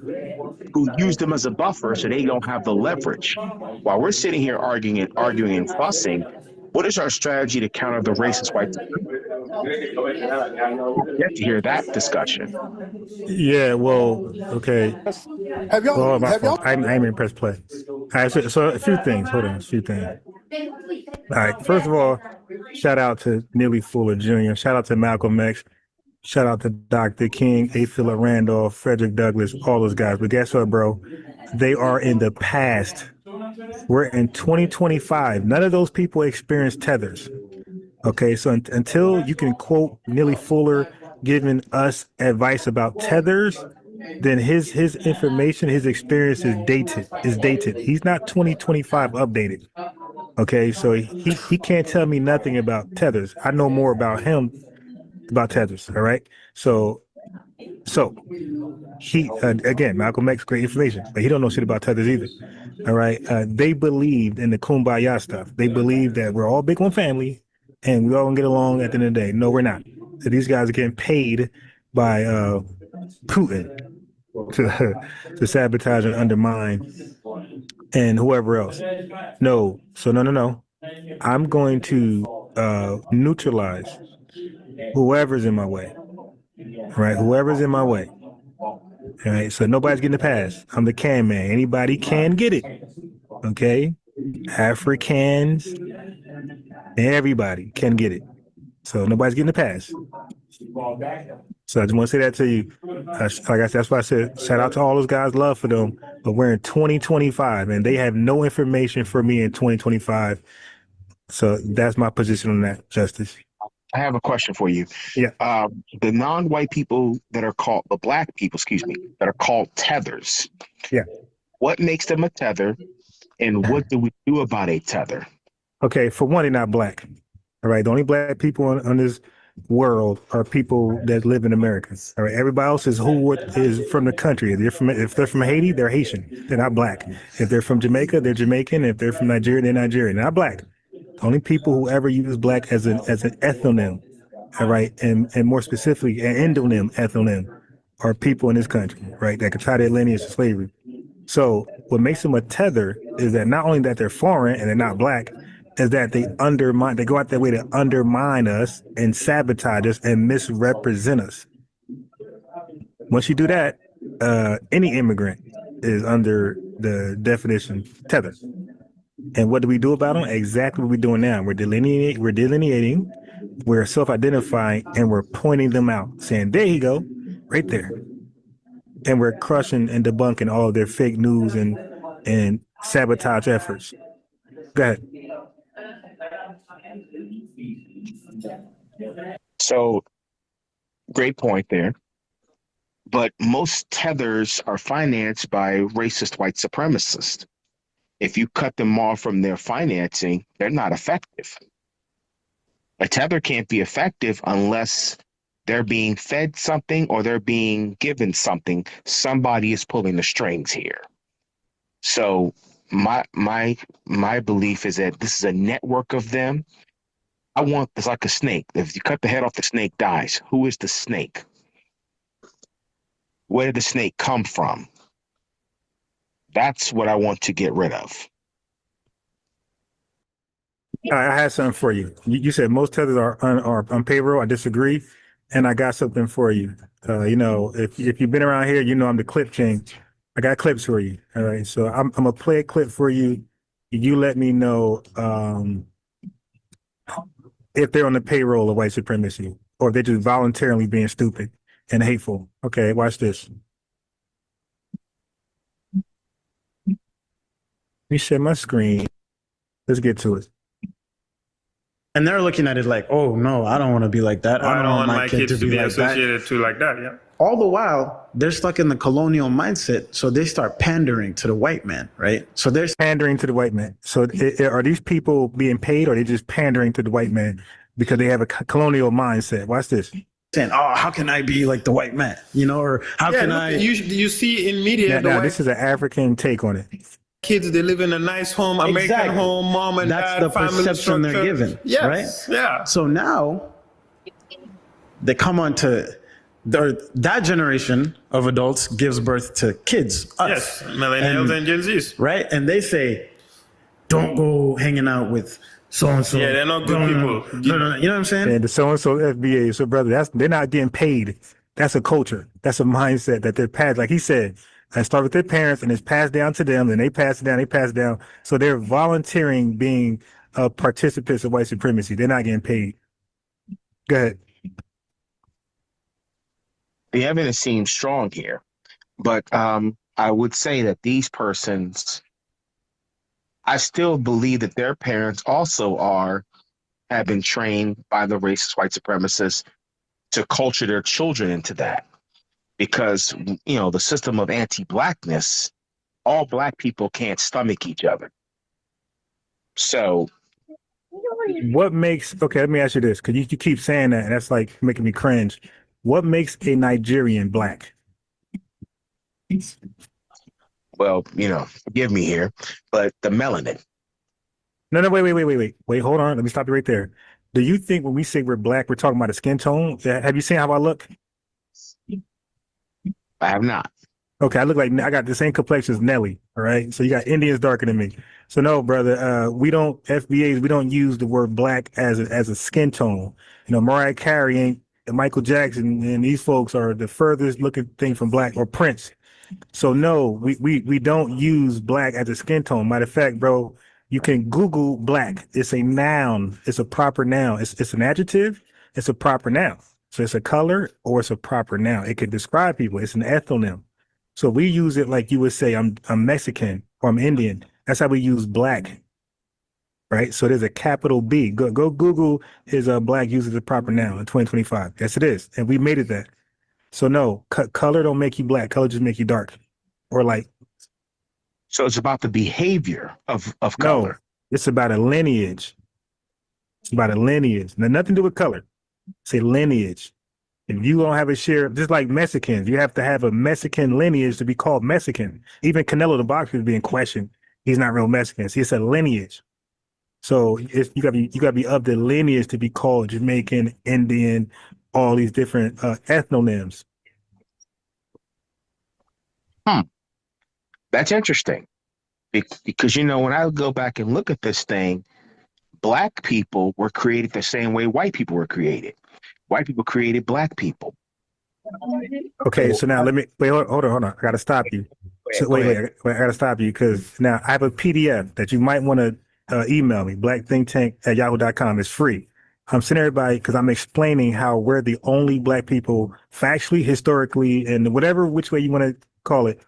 [SPEAKER 11] who use them as a buffer so they don't have the leverage. While we're sitting here arguing and fussing, what is our strategy to counter the racist white supremacy? Yet to hear that discussion.
[SPEAKER 9] Yeah, well, okay.
[SPEAKER 12] Have y'all?
[SPEAKER 9] Oh, my
[SPEAKER 12] Have y'all?
[SPEAKER 9] fault. I ain't even press play. All right, so a few things. Hold on, a few things. All right, first of all, shout out to Neely Fuller Jr. Shout out to Malcolm X. Shout out to Dr. King, A. Philip Randolph, Frederick Douglass, all those guys. But guess what, bro? They are in the past. We're in 2025. None of those people experienced tethers. Okay, so until you can quote Neely Fuller giving us advice about tethers, then his information, his experience is dated. He's not 2025 updated. Okay, so he can't tell me nothing about tethers. I know more about him about tethers. All right, so he again, Malcolm X, great information, but he don't know shit about tethers either. All right, they believed in the kumbaya stuff. They believe that we're all big one family and we all gonna get along at the end of the day. No, we're not. So these guys are getting paid by Putin to sabotage and undermine and whoever else. No. I'm going to neutralize whoever's in my way. Right? Whoever's in my way. All right. So nobody's getting a pass. I'm the can man. Anybody can get it. Okay. Africans, everybody can get it. So nobody's getting a pass. So I just want to say that to you. Like I said, that's why I said shout out to all those guys, love for them. But we're in 2025 and they have no information for me in 2025. So that's my position on that, Justice.
[SPEAKER 11] I have a question for you.
[SPEAKER 9] Yeah.
[SPEAKER 11] The non-white people that are called, the black people, that are called tethers.
[SPEAKER 9] Yeah.
[SPEAKER 11] What makes them a tether and what do we do about a tether?
[SPEAKER 9] Okay, for one, they're not black. All right. The only black people on this world are people that live in America. All right. Everybody else is is from the country. If they're from Haiti, they're Haitian. They're not black. If they're from Jamaica, they're Jamaican. If they're from Nigeria, they're Nigerian. They're not black. The only people who ever use black as an ethnonym, all right, and more specifically, an endonym ethnonym, are people in this country, right, that can tie their lineage to slavery. So what makes them a tether is that not only that they're foreign and they're not black, is that they go out their way to undermine us and sabotage us and misrepresent us. Once you do that, any immigrant is under the definition tethered. And what do we do about them? Exactly what we're doing now. We're delineating, we're self-identifying, and we're pointing them out, saying, there you go, right there. And we're crushing and debunking all of their fake news and sabotage efforts. Go ahead.
[SPEAKER 11] So, great point there. But most tethers are financed by racist white supremacists. If you cut them off from their financing, they're not effective. A tether can't be effective unless they're being fed something or they're being given something. Somebody is pulling the strings here. So my belief is that this is a network of them. I want this like a snake. If you cut the head off, the snake dies. Who is the snake? Where did the snake come from? That's what I want to get rid of.
[SPEAKER 9] I had something for you. You said most tethers are on payroll. I disagree. And I got something for you. If you've been around here, you know I'm the clip king. I got clips for you. All right. So I'm gonna play a clip for you. You let me know if they're on the payroll of white supremacy or if they're just voluntarily being stupid and hateful. Okay, watch this. Let me share my screen. Let's get to it.
[SPEAKER 12] And they're looking at it like, oh no, I don't want to be like that.
[SPEAKER 13] I don't want my kid to be like associated to like that. Yeah.
[SPEAKER 12] All the while, they're stuck in the colonial mindset, so they start pandering to the white man, right? So they're
[SPEAKER 9] pandering to the white man. So are these people being paid, or are they just pandering to the white man because they have a colonial mindset? Watch this.
[SPEAKER 12] Saying, oh, how can I be like the white man? Or how can I?
[SPEAKER 13] You see in media.
[SPEAKER 9] Now this is an African take on it.
[SPEAKER 13] Kids, they live in a nice home, American home, mom and dad,
[SPEAKER 12] that's the
[SPEAKER 13] family
[SPEAKER 12] perception
[SPEAKER 13] structure.
[SPEAKER 12] they're given,
[SPEAKER 13] yes,
[SPEAKER 12] right?
[SPEAKER 13] Yeah.
[SPEAKER 12] So now they come on to that generation of adults gives birth to kids, us.
[SPEAKER 13] Yes, millennials and Gen Zs.
[SPEAKER 12] Right? And they say, don't go hanging out with so-and-so.
[SPEAKER 13] Yeah, they're not good people.
[SPEAKER 12] No. You know what I'm saying?
[SPEAKER 9] And the so-and-so FBA, so brother, they're not getting paid. That's a culture. That's a mindset that they're passed. Like he said, I start with their parents and it's passed down to them, and they pass it down. So they're volunteering being participants of white supremacy. They're not getting paid. Go ahead.
[SPEAKER 11] The evidence seems strong here, but I would say that these persons, I still believe that their parents also have been trained by the racist white supremacists to culture their children into that. Because, the system of anti-blackness, all black people can't stomach each other. So
[SPEAKER 9] what makes, okay, let me ask you this, because you keep saying that, and that's like making me cringe. What makes a Nigerian black?
[SPEAKER 11] Well, forgive me here, but the melanin.
[SPEAKER 9] No, wait, hold on. Let me stop you right there. Do you think when we say we're black, we're talking about a skin tone? Have you seen how I look?
[SPEAKER 11] I have not.
[SPEAKER 9] Okay, I got the same complexion as Nelly. All right, so you got Indians darker than me. So no, brother, we don't use the word black as a skin tone. Mariah Carey ain't Michael Jackson, and these folks are the furthest looking thing from black, or Prince. So no, we don't use black as a skin tone. Matter of fact, bro, you can Google black. It's a noun. It's a proper noun. It's an adjective. It's a proper noun. So it's a color or it's a proper noun. It could describe people. It's an ethnonym. So we use it like you would say, I'm Mexican or I'm Indian. That's how we use black, right? So there's a capital B. Go Google is black used as a proper noun in 2025. Yes, it is. And we made it that. So no, color don't make you black. Color just make you dark or light.
[SPEAKER 11] So it's about the behavior of color.
[SPEAKER 9] No, it's about a lineage. It's about a lineage. Now, nothing to do with color. It's a lineage. If you don't have a share, just like Mexicans, you have to have a Mexican lineage to be called Mexican. Even Canelo the boxer is being questioned. He's not real Mexican. See, it's a lineage. So you gotta be of the lineage to be called Jamaican, Indian, all these different ethnonyms.
[SPEAKER 11] That's interesting. Because when I go back and look at this thing, black people were created the same way white people were created. White people created black people.
[SPEAKER 9] Okay, so now let me wait. Hold on. I gotta stop you. So wait. I gotta stop you because now I have a PDF that you might want to email me, blackthinktank@yahoo.com. It's free. I'm sending everybody because I'm explaining how we're the only black people, factually, historically, and whatever which way you want to call it.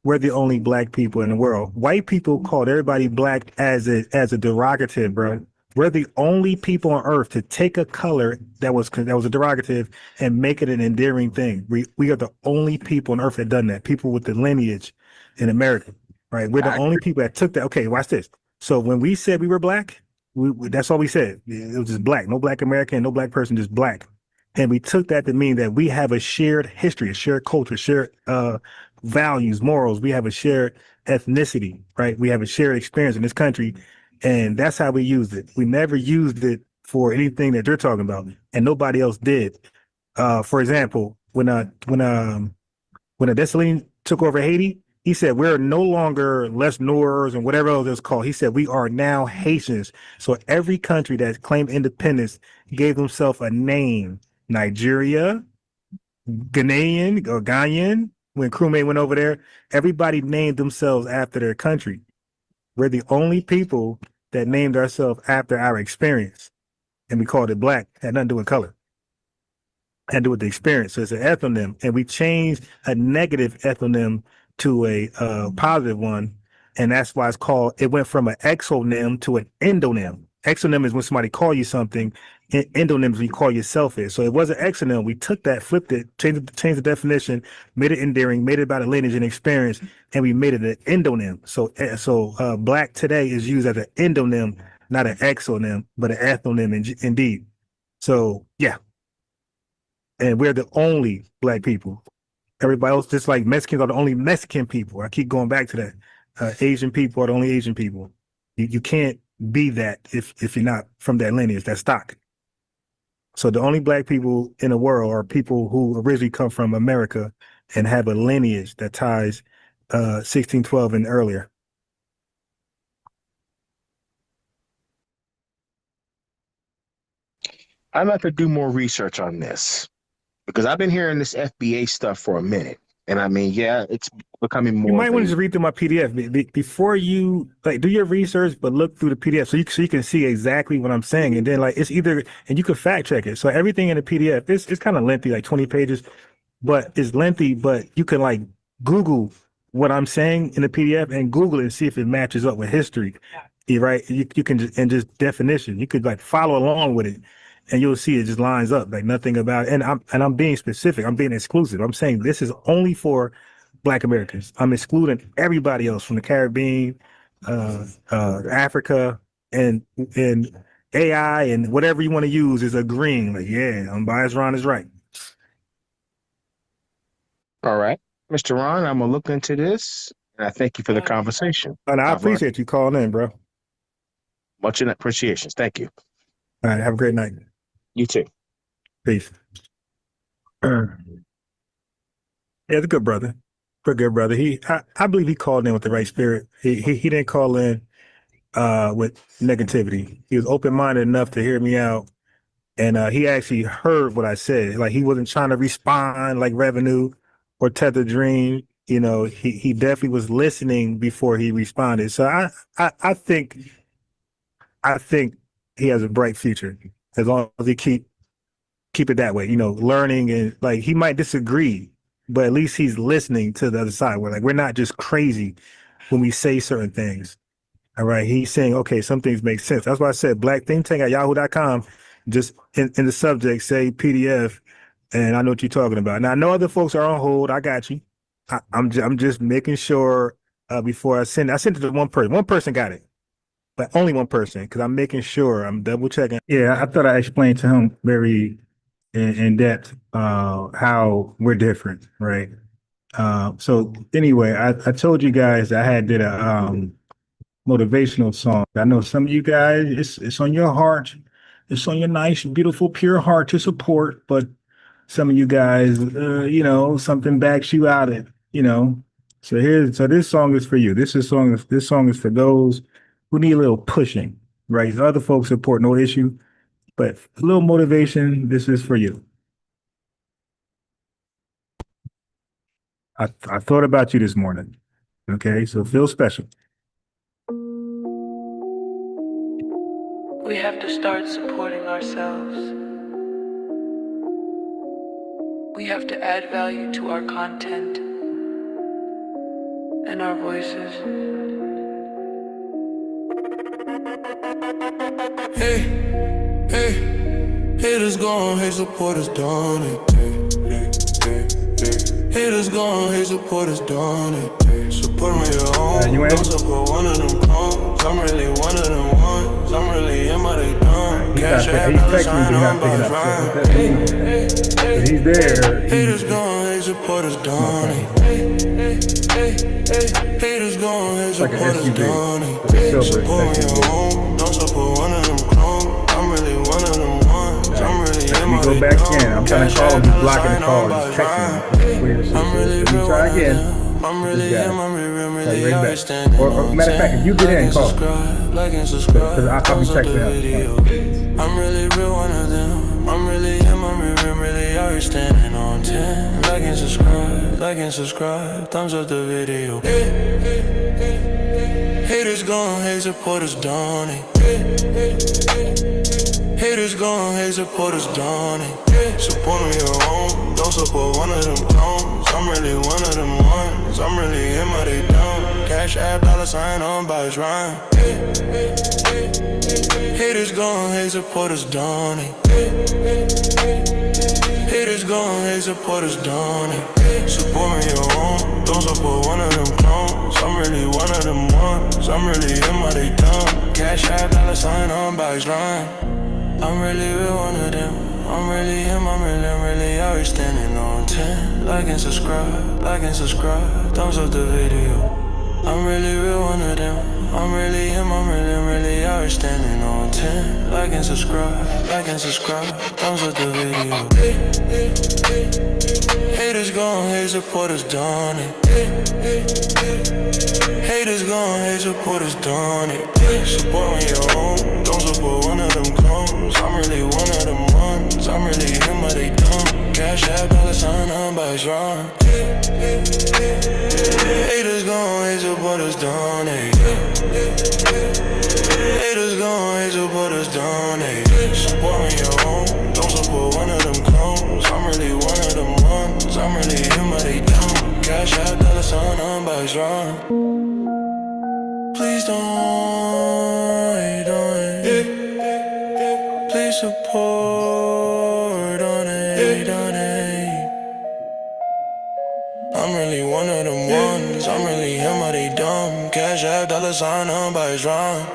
[SPEAKER 9] We're the only black people in the world. White people called everybody black as a derogative, bro. We're the only people on earth to take a color that was a derogative and make it an endearing thing. We are the only people on earth that done that. People with the lineage in America, right? We're the only people that took that. Okay, watch this. So when we said we were black, that's all we said. It was just black, no black American, no black person, just black. And we took that to mean that we have a shared history, a shared culture, shared values, morals. We have a shared ethnicity, right? We have a shared experience in this country. And that's how we used it. We never used it for anything that you're talking about, and nobody else did. For example, when Dessalines took over Haiti, he said we're no longer Les Noirs and whatever else it's called. He said we are now Haitians. So every country that claimed independence gave themselves a name. Nigeria, Ghanaian or Ghanaian. When crewmate went over there, everybody named themselves after their country. We're the only people that named ourselves after our experience, and we called it black. It had nothing to do with color. It had to do with the experience. So it's an ethnonym, and we changed a negative ethnonym to a positive one, and that's why it's called. It went from an exonym to an endonym. Exonym is when somebody call you something. Endonym is when you call yourself it. So it was an exonym. We took that, flipped it, changed the definition, made it endearing, made it about a lineage and experience, and we made it an endonym. So black today is used as an endonym, not an exonym, but an ethnonym indeed. So yeah, and we're the only black people. Everybody else, just like Mexicans are the only Mexican people. I keep going back to that. Asian people are the only Asian people. You can't be that if you're not from that lineage, that stock. So the only black people in the world are people who originally come from America and have a lineage that ties 1612 and earlier.
[SPEAKER 11] I'd like to do more research on this because I've been hearing this FBA stuff for a minute. And I mean, yeah, it's becoming more.
[SPEAKER 9] You might want to just read through my PDF before you do your research, but look through the PDF so you can see exactly what I'm saying. And then it's either, and you can fact check it. So everything in the PDF, it's kind of lengthy, like 20 pages, but it's lengthy, but you can Google what I'm saying in the PDF and Google it and see if it matches up with history. Right. You can just definition, you could follow along with it. And you'll see it just lines up, nothing about it. And I'm being specific. I'm being exclusive. I'm saying this is only for Black Americans. I'm excluding everybody else from the Caribbean, Africa, and AI and whatever you want to use is agreeing. Yeah, unbiased Ron is right.
[SPEAKER 11] All right, Mr. Ron, I'm gonna look into this, and I thank you for the conversation.
[SPEAKER 9] And I appreciate you calling in, bro.
[SPEAKER 11] Much appreciations. Thank you.
[SPEAKER 9] All right, have a great night.
[SPEAKER 11] You too.
[SPEAKER 9] Peace. Yeah, it's a good brother. Good brother. I believe he called in with the right spirit. He didn't call in with negativity. He was open-minded enough to hear me out. And he actually heard what I said. He wasn't trying to respond like Revenue or Tether Dream. He definitely was listening before he responded. So I think he has a bright future as long as he keep it that way, learning, and he might disagree, but at least he's listening to the other side. We're not just crazy when we say certain things. All right. He's saying, okay, some things make sense. That's why I said blackthinktank@yahoo.com. Just in the subject, say PDF, and I know what you're talking about. Now I know other folks are on hold. I got you. I'm just making sure before I sent it to one person. One person got it. But only one person, because I'm making sure, I'm double checking. Yeah, I thought I explained to him very in depth how we're different, right? So anyway, I told you guys I had did a motivational song. I know some of you guys, it's on your heart, it's on your nice, beautiful, pure heart to support, but some of you guys, something backs you out of it, So this song is for you. This song is for those who need a little pushing. right? These other folks support no issue, but a little motivation, this is for you. I thought about you this morning. Okay, so feel special.
[SPEAKER 14] We have to start supporting ourselves. We have to add value to our content and our voices. Hey, hey, haters gone, hate supporters done it. Haters gone, hate supporters done it. Support me at home, don't support one of them clones. I'm really one of them ones. I'm really in my they done. Cash out, dollar sign on by rhyme.
[SPEAKER 9] He's there.
[SPEAKER 14] Haters gone, hate supporters done it. Haters gone, hate supporters done it. Support me at home, don't support one of them clones. I'm really one of them ones. I'm really in my
[SPEAKER 9] go back in. I'm trying to call him. He's blocking the call. He's texting me.
[SPEAKER 14] I'm really real.
[SPEAKER 9] Try again.
[SPEAKER 14] I'm really him. I'm really
[SPEAKER 9] right back. Or matter of fact, if you get in, call. Because I'll be texting him.
[SPEAKER 14] I'm really real, one of them. I'm really him. I'm really out here standing on 10. Like and subscribe. Thumbs up the video. Haters gone, hate supporters done it. Haters gone, hate supporters done it. Support me at home, don't support one of them clones. I'm really one of them ones. I'm really in my they done. Cash app, dollar sign on by his rhyme. Haters gone, hate supporters done it. Haters gone, hate supporters done it. Support me at home, don't support one of them clones. I'm really one of them ones. I'm really in my they done. Cash app, dollar sign on by his rhyme. I'm really real, one of them. I'm really him, I'm really out here standing on 10. Like and subscribe. Thumbs up the video. I'm really real, one of them. I'm really him, I'm really out here standing on 10. Like and subscribe. Thumbs up the video. Haters gone, hate supporters done it. Haters gone, hate supporters done it. Support me at home, don't support one of them clones. I'm really one of them ones. I'm really him, but they dumb. Cash app, dollar sign on by his rhyme. Haters gone, hate supporters done it. Haters gone, hate supporters done it. Support me at home, don't support one of them clones. I'm really one of them ones. I'm really him, but they dumb. Cash app, dollar sign on by his rhyme. Please don't hate on it. Please support on it, I'm really one of them ones. I'm really him, or they dumb. Cash app, dollar sign on by his rhyme.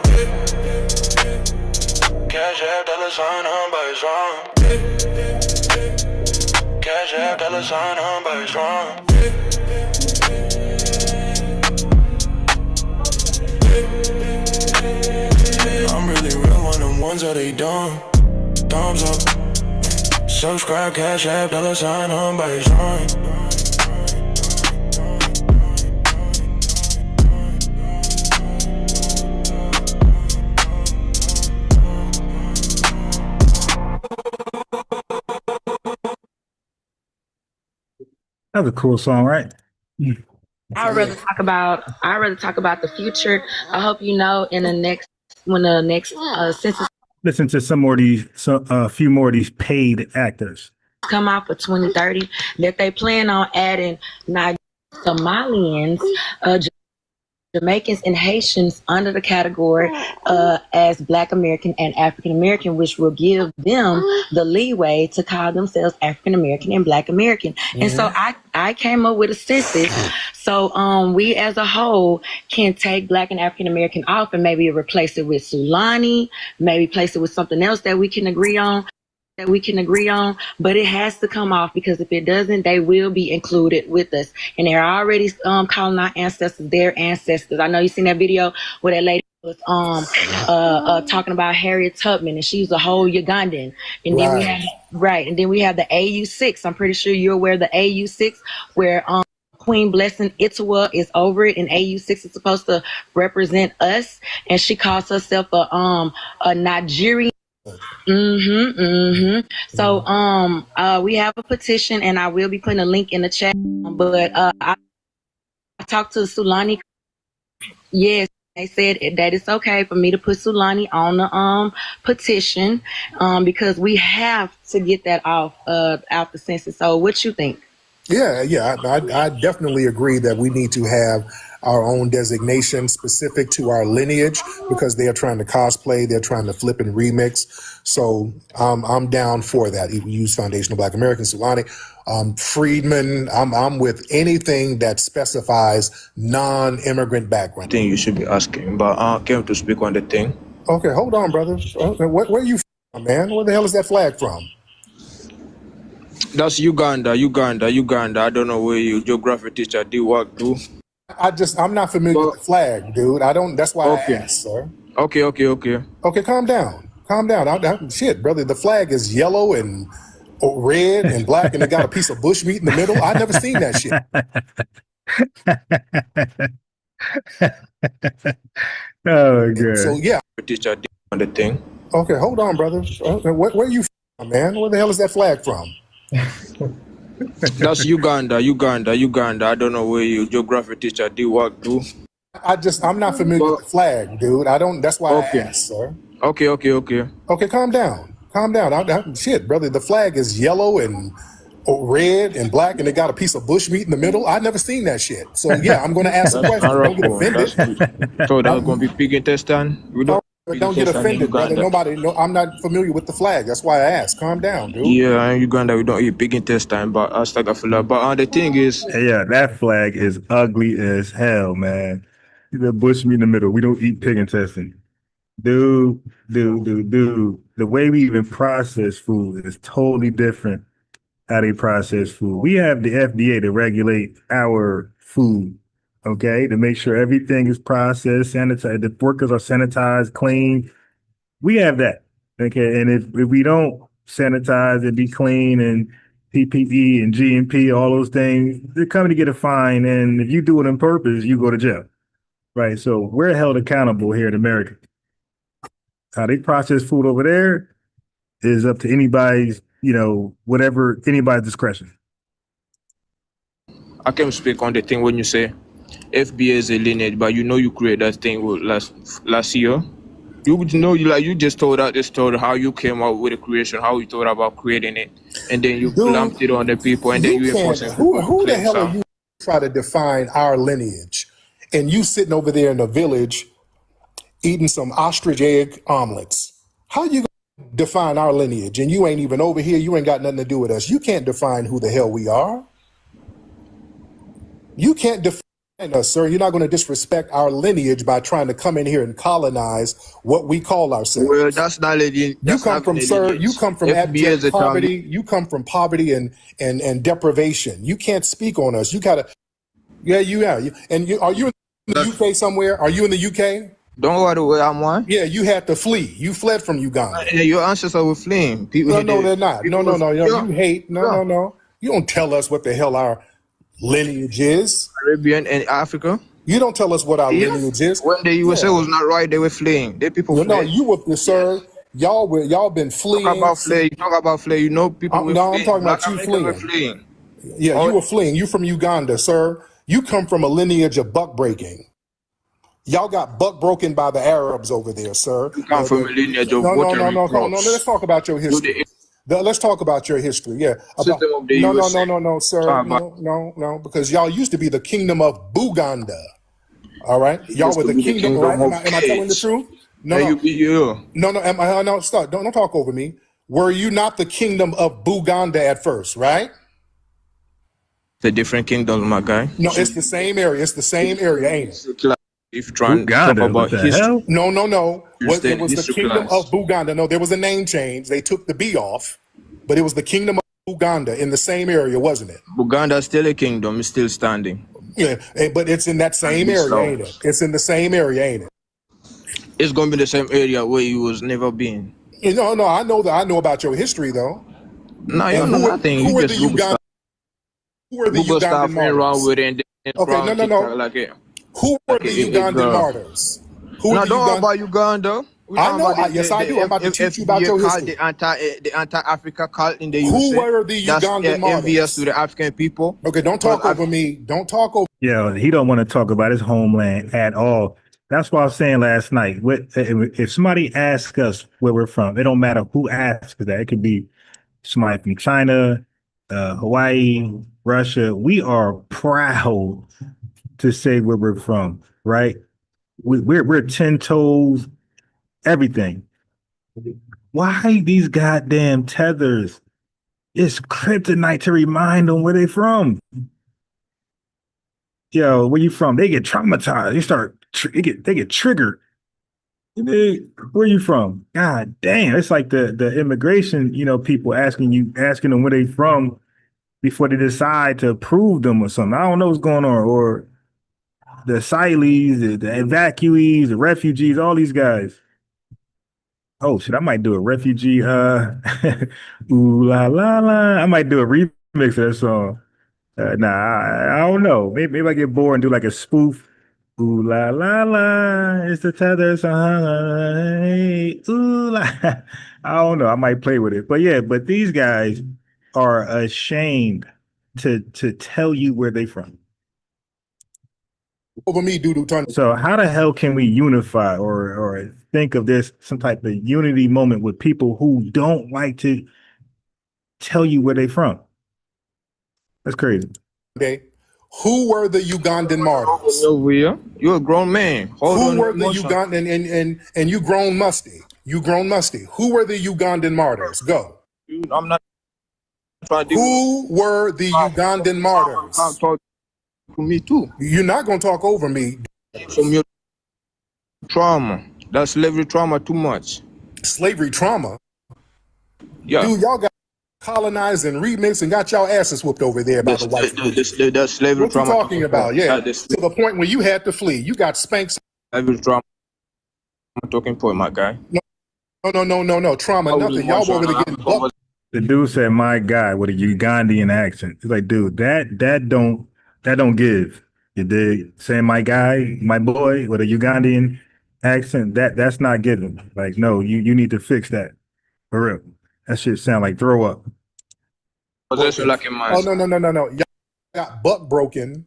[SPEAKER 14] Cash app, dollar sign on by his rhyme. Cash app, dollar sign on by his rhyme. I'm really real, one of them ones that they dumb. Thumbs up. Subscribe, cash app, dollar sign on by his rhyme.
[SPEAKER 9] That was a cool song, right?
[SPEAKER 15] I'd rather talk about the future. I hope you know when the next census
[SPEAKER 9] Listen to some more of these, a few more of these paid actors.
[SPEAKER 15] come out for 2030 that they plan on adding Somalians, Jamaicans, and Haitians under the category as Black American and African American, which will give them the leeway to call themselves African American and Black American. Mm-hmm. And so I came up with a census so we as a whole can take Black and African American off and maybe replace it with Sulani, maybe place it with something else that we can agree on. But it has to come off, because if it doesn't, they will be included with us. And they're already calling our ancestors their ancestors. I know you seen that video where that lady was talking about Harriet Tubman, and she's a whole Ugandan. And then we have the AU6. I'm pretty sure you're aware of the AU6, where Queen Blessing Itawa is over it, and AU6 is supposed to represent us, and she calls herself a Nigerian. So we have a petition, and I will be putting a link in the chat. But I talked to Sulani. Yes, they said that it's okay for me to put Sulani on the petition because we have to get that off the census. So what you think?
[SPEAKER 10] Yeah, I definitely agree that we need to have our own designation specific to our lineage because they are trying to cosplay, they're trying to flip and remix. So I'm down for that. Even use Foundational Black Americans, Sulani, Friedman. I'm with anything that specifies non-immigrant background.
[SPEAKER 16] Thing you should be asking, but I came to speak on the thing.
[SPEAKER 10] Okay, hold on, brother. Where are you from, man? Where the hell is that flag from?
[SPEAKER 16] That's Uganda. I don't know where your geography teacher did work, do.
[SPEAKER 10] I'm not familiar with the flag, dude. That's why I asked, sir.
[SPEAKER 16] Okay.
[SPEAKER 10] Okay, calm down. Shit, brother. The flag is yellow and red and black, and it got a piece of bush meat in the middle. I never seen that shit.
[SPEAKER 9] Oh, good.
[SPEAKER 10] So yeah,
[SPEAKER 16] teacher did on the thing.
[SPEAKER 10] Okay, hold on, brother. Where are you from, man? Where the hell is that flag from?
[SPEAKER 16] That's Uganda. I don't know where your geography teacher did work, do.
[SPEAKER 10] I'm not familiar with the flag, dude. That's why I asked, sir.
[SPEAKER 16] Okay.
[SPEAKER 10] Okay, calm down. Shit, brother. The flag is yellow and red and black, and it got a piece of bush meat in the middle. I never seen that shit. So yeah, I'm gonna ask a question. Don't get offended.
[SPEAKER 16] So that's gonna be pig intestine.
[SPEAKER 10] Don't get offended, brother. I'm not familiar with the flag. That's why I asked. Calm down, dude.
[SPEAKER 16] Yeah, in Uganda we don't eat pig intestine, but the thing is,
[SPEAKER 9] yeah, that flag is ugly as hell, man. The bush meat in the middle. We don't eat pig intestine. Dude. The way we even process food is totally different how they process food. We have the FBA to regulate our food, okay, to make sure everything is processed, sanitized, the workers are sanitized, clean. We have that, okay, and if we don't sanitize and be clean and PPE and GMP, all those things, they're coming to get a fine, and if you do it on purpose, you go to jail, right? So we're held accountable here in America. How they process food over there is up to anybody's, anybody's discretion.
[SPEAKER 16] I can speak on the thing when you say FBA is a lineage, but you create that thing last year. You just told out the story how you came up with the creation, how you thought about creating it, and then you lumped it on the people, and then you enforce it.
[SPEAKER 10] Who the hell are you try to define our lineage? And you sitting over there in the village eating some ostrich egg omelets. How you gonna define our lineage? And you ain't even over here. You ain't got nothing to do with us. You can't define who the hell we are. You can't define us, sir. You're not going to disrespect our lineage by trying to come in here and colonize what we call ourselves.
[SPEAKER 16] Well, that's not lineage.
[SPEAKER 10] You come from abject poverty. You come from poverty and deprivation. You can't speak on us. You gotta. Yeah, you are. And are you in the UK somewhere? Are you in the UK?
[SPEAKER 16] Don't worry where I'm on.
[SPEAKER 10] Yeah, you had to flee. You fled from Uganda.
[SPEAKER 16] Your ancestors were fleeing.
[SPEAKER 10] No, they're not. No. You hate. No. You don't tell us what the hell our lineage is.
[SPEAKER 16] Caribbean and Africa.
[SPEAKER 10] You don't tell us what our lineage is.
[SPEAKER 16] When the USA was not right, they were fleeing. They people.
[SPEAKER 10] No, you were, sir. Y'all been fleeing.
[SPEAKER 16] Talk about flay. You know people.
[SPEAKER 10] No, I'm talking about you fleeing. Yeah, you were fleeing. You from Uganda, sir. You come from a lineage of buck breaking. Y'all got buck broken by the Arabs over there, sir.
[SPEAKER 16] You come from a lineage of
[SPEAKER 10] no. Let's talk about your history. Let's talk about your history. Yeah. No, sir. No, because y'all used to be the kingdom of Buganda. All right. Y'all were the kingdom, right? Am I telling the truth? No. Stop. Don't talk over me. Were you not the kingdom of Buganda at first, right?
[SPEAKER 16] It's a different kingdom, my guy.
[SPEAKER 10] No, it's the same area. Ain't it?
[SPEAKER 16] If you're trying to talk about history.
[SPEAKER 10] No. It was the kingdom of Buganda. No, there was a name change. They took the B off, but it was the kingdom of Buganda in the same area, wasn't it?
[SPEAKER 16] Buganda is still a kingdom. It's still standing.
[SPEAKER 10] Yeah, but it's in that same area, ain't it? It's in the same area, ain't it?
[SPEAKER 16] It's going to be the same area where you was never been.
[SPEAKER 10] No, I know that. I know about your history, though.
[SPEAKER 16] No, you know nothing. You just
[SPEAKER 17] Who were the
[SPEAKER 16] Google start
[SPEAKER 17] Ugandan
[SPEAKER 16] playing around
[SPEAKER 17] martyrs?
[SPEAKER 16] with it and then
[SPEAKER 17] Okay,
[SPEAKER 16] around
[SPEAKER 17] no.
[SPEAKER 16] TikTok like it.
[SPEAKER 17] Who were the Ugandan martyrs? Who
[SPEAKER 16] No,
[SPEAKER 17] were the
[SPEAKER 16] don't
[SPEAKER 17] Ugandan?
[SPEAKER 16] about Uganda.
[SPEAKER 17] I know. Yes, I do. I'm about to teach you about your history.
[SPEAKER 16] The anti-Africa cult in the
[SPEAKER 17] Who
[SPEAKER 16] USA.
[SPEAKER 17] were the Ugandan
[SPEAKER 16] That's
[SPEAKER 17] martyrs?
[SPEAKER 16] envious to the African people.
[SPEAKER 17] Okay, don't talk over me. Don't talk over.
[SPEAKER 9] Yeah, he don't want to talk about his homeland at all. That's what I was saying last night. If somebody asks us where we're from, it don't matter who asks that. It could be somebody from China, Hawaii, Russia. We are proud to say where we're from, right? We're 10 toes, everything. Why these goddamn tethers? It's kryptonite to remind them where they from. Yo, where you from? They get traumatized. They get triggered. Where you from? God damn! It's like the immigration, people asking them where they from before they decide to approve them or something. I don't know what's going on. Or the asylees, the evacuees, the refugees, all these guys. Oh shit! I might do a refugee. Ooh la la la. I might do a remix of that song. I don't know. Maybe I get bored and do like a spoof. Ooh la la la, it's the tethers. Hey, ooh la. I don't know. I might play with it, but these guys are ashamed to tell you where they from.
[SPEAKER 17] Over me, doo-doo ton.
[SPEAKER 9] So how the hell can we unify or think of this some type of unity moment with people who don't like to tell you where they from? That's crazy.
[SPEAKER 17] Okay. Who were the Ugandan martyrs?
[SPEAKER 16] Over here. You're a grown man.
[SPEAKER 17] Who were the Ugandan and you grown musty? You grown musty. Who were the Ugandan martyrs? Go.
[SPEAKER 16] I'm not trying to.
[SPEAKER 17] Who were the Ugandan martyrs?
[SPEAKER 16] Talk to me too.
[SPEAKER 17] You're not gonna talk over me.
[SPEAKER 16] From your trauma. That slavery trauma too much.
[SPEAKER 17] Slavery trauma?
[SPEAKER 16] Yeah.
[SPEAKER 17] Dude, y'all got colonized and remixed and got y'all asses whooped over there by the white people.
[SPEAKER 16] That slavery
[SPEAKER 17] what you
[SPEAKER 16] trauma.
[SPEAKER 17] talking about? Yeah. To the point where you had to flee. You got spanked.
[SPEAKER 16] Slavery trauma. I'm talking point, my guy.
[SPEAKER 17] No. Trauma, nothing. Y'all were over there getting bucked.
[SPEAKER 9] The dude said, "My guy," with a Ugandan accent. He's like, dude, that don't give. You dig? Saying my guy, my boy, with a Ugandan accent, that's not giving. Like, no, you need to fix that. For real. That shit sound like throw up.
[SPEAKER 17] Oh, no. Y'all got buck broken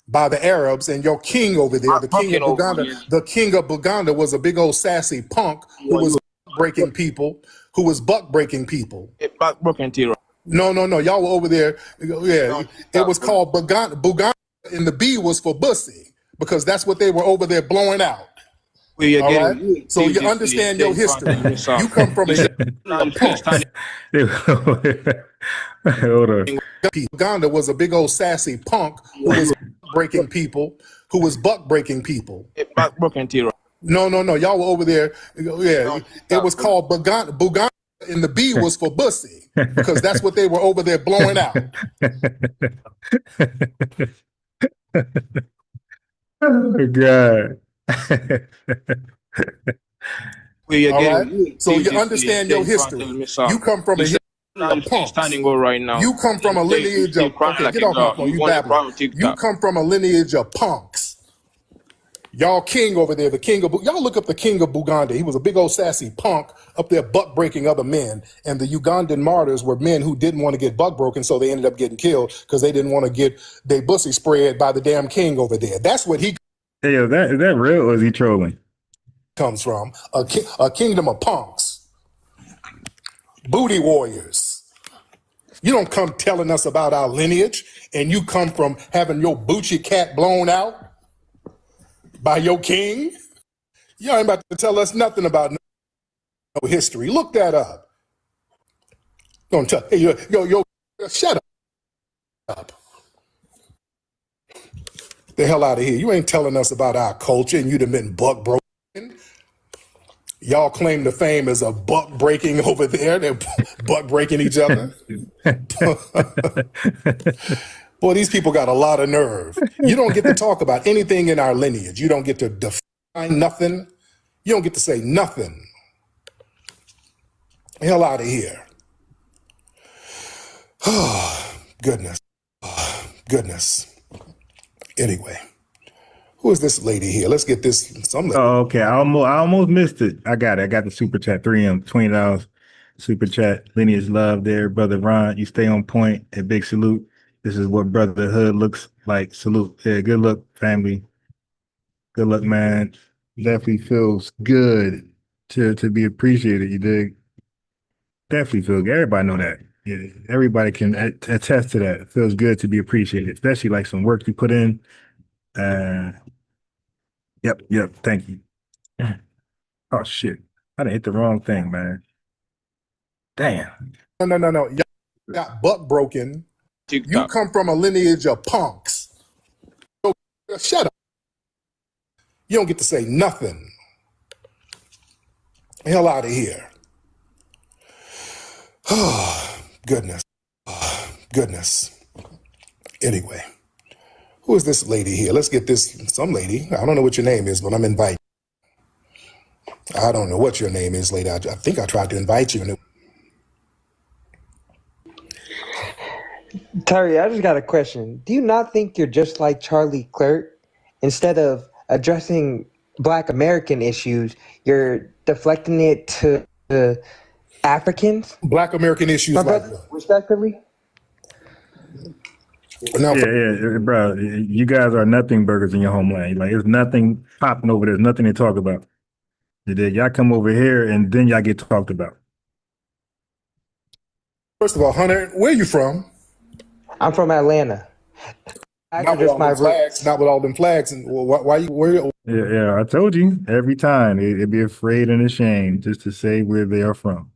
[SPEAKER 17] by the Arabs and your king over there, the king of Buganda. The king of Buganda was a big old sassy punk who was breaking people, buck breaking people.
[SPEAKER 16] Buck broken too.
[SPEAKER 17] No. Y'all were over there. Yeah, it was called Buganda, and the B was for bussy because that's what they were over there blowing out. All right? So you understand your history. You come from a punk.
[SPEAKER 9] Hold on.
[SPEAKER 17] Buganda was a big old sassy punk who was breaking people, buck breaking people.
[SPEAKER 16] Buck broken too.
[SPEAKER 17] No. Y'all were over there. Yeah, it was called Buganda, and the B was for bussy because that's what they were over there blowing out.
[SPEAKER 9] Oh God.
[SPEAKER 17] So you understand your history. You come from a punk.
[SPEAKER 16] Right now.
[SPEAKER 17] You come from a lineage of get off my phone. You babbling. You come from a lineage of punks. Y'all king over there, the king of y'all look up the king of Buganda. He was a big old sassy punk up there buck breaking other men. And the Ugandan martyrs were men who didn't want to get buck broken, so they ended up getting killed because they didn't want to get their bussy spread by the damn king over there. That's what he.
[SPEAKER 9] Hey, is that real or is he trolling?
[SPEAKER 17] Comes from a kingdom of punks, booty warriors. You don't come telling us about our lineage, and you come from having your Bucci cat blown out by your king. You ain't about to tell us nothing about no history. Look that up. Don't tell. Hey, yo, shut up. The hell out of here. You ain't telling us about our culture, and you'd have been buck broken. Y'all claim the fame as a buck breaking over there. They're buck breaking each other. Boy, these people got a lot of nerve. You don't get to talk about anything in our lineage. You don't get to define nothing. You don't get to say nothing. Hell out of here. Oh, goodness. Goodness. Anyway, who is this lady here? Let's get this.
[SPEAKER 9] Oh, okay. I almost missed it. I got it. I got the super chat. 3M, $20 super chat. Lineage love there, brother Ron. You stay on point. A big salute. This is what brotherhood looks like. Salute. Yeah, good luck, family. Good luck, man. Definitely feels good to be appreciated. You dig? Definitely feel good. Everybody know that. Yeah, everybody can attest to that. It feels good to be appreciated, especially like some work you put in. Yep. Thank you. Oh shit! I done hit the wrong thing, man. Damn.
[SPEAKER 17] No. Y'all got butt broken. You come from a lineage of punks. So shut up. You don't get to say nothing. Hell out of here. Oh, goodness. Anyway, who is this lady here? Let's get this, some lady. I don't know what your name is, but I'm inviting. I don't know what your name is, lady. I think I tried to invite you.
[SPEAKER 18] Terry, I just got a question. Do you not think you're just like Charlie Clerk? Instead of addressing Black American issues, you're deflecting it to Africans?
[SPEAKER 17] Black American issues,
[SPEAKER 18] respectively?
[SPEAKER 9] Yeah, bro. You guys are nothing burgers in your homeland. Like, there's nothing popping over there. There's nothing to talk about. Y'all come over here and then y'all get talked about.
[SPEAKER 17] First of all, Hunter, where are you from?
[SPEAKER 18] I'm from Atlanta.
[SPEAKER 17] Not with all them flags. And why you?
[SPEAKER 9] Yeah, I told you every time they'd be afraid and ashamed just to say where they are from.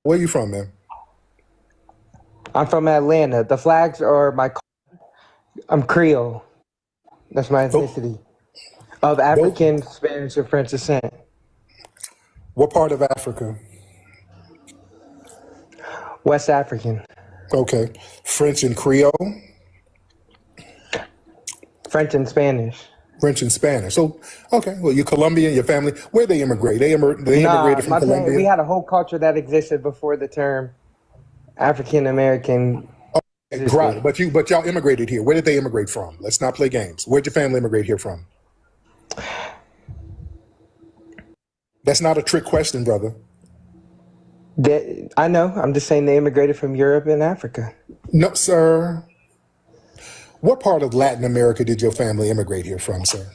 [SPEAKER 17] Where you from, man?
[SPEAKER 18] I'm from Atlanta. The flags are I'm Creole. That's my ethnicity. Of African, Spanish, and French descent.
[SPEAKER 17] What part of Africa?
[SPEAKER 18] West African.
[SPEAKER 17] Okay. French and Creole?
[SPEAKER 18] French and Spanish.
[SPEAKER 17] French and Spanish. So, okay. Well, you're Colombian, your family. Where'd they immigrate? They immigrated from Colombia?
[SPEAKER 18] We had a whole culture that existed before the term African American.
[SPEAKER 17] Right. But y'all immigrated here. Where did they immigrate from? Let's not play games. Where'd your family immigrate here from? That's not a trick question, brother.
[SPEAKER 18] I know. I'm just saying they immigrated from Europe and Africa.
[SPEAKER 17] No, sir. What part of Latin America did your family immigrate here from, sir?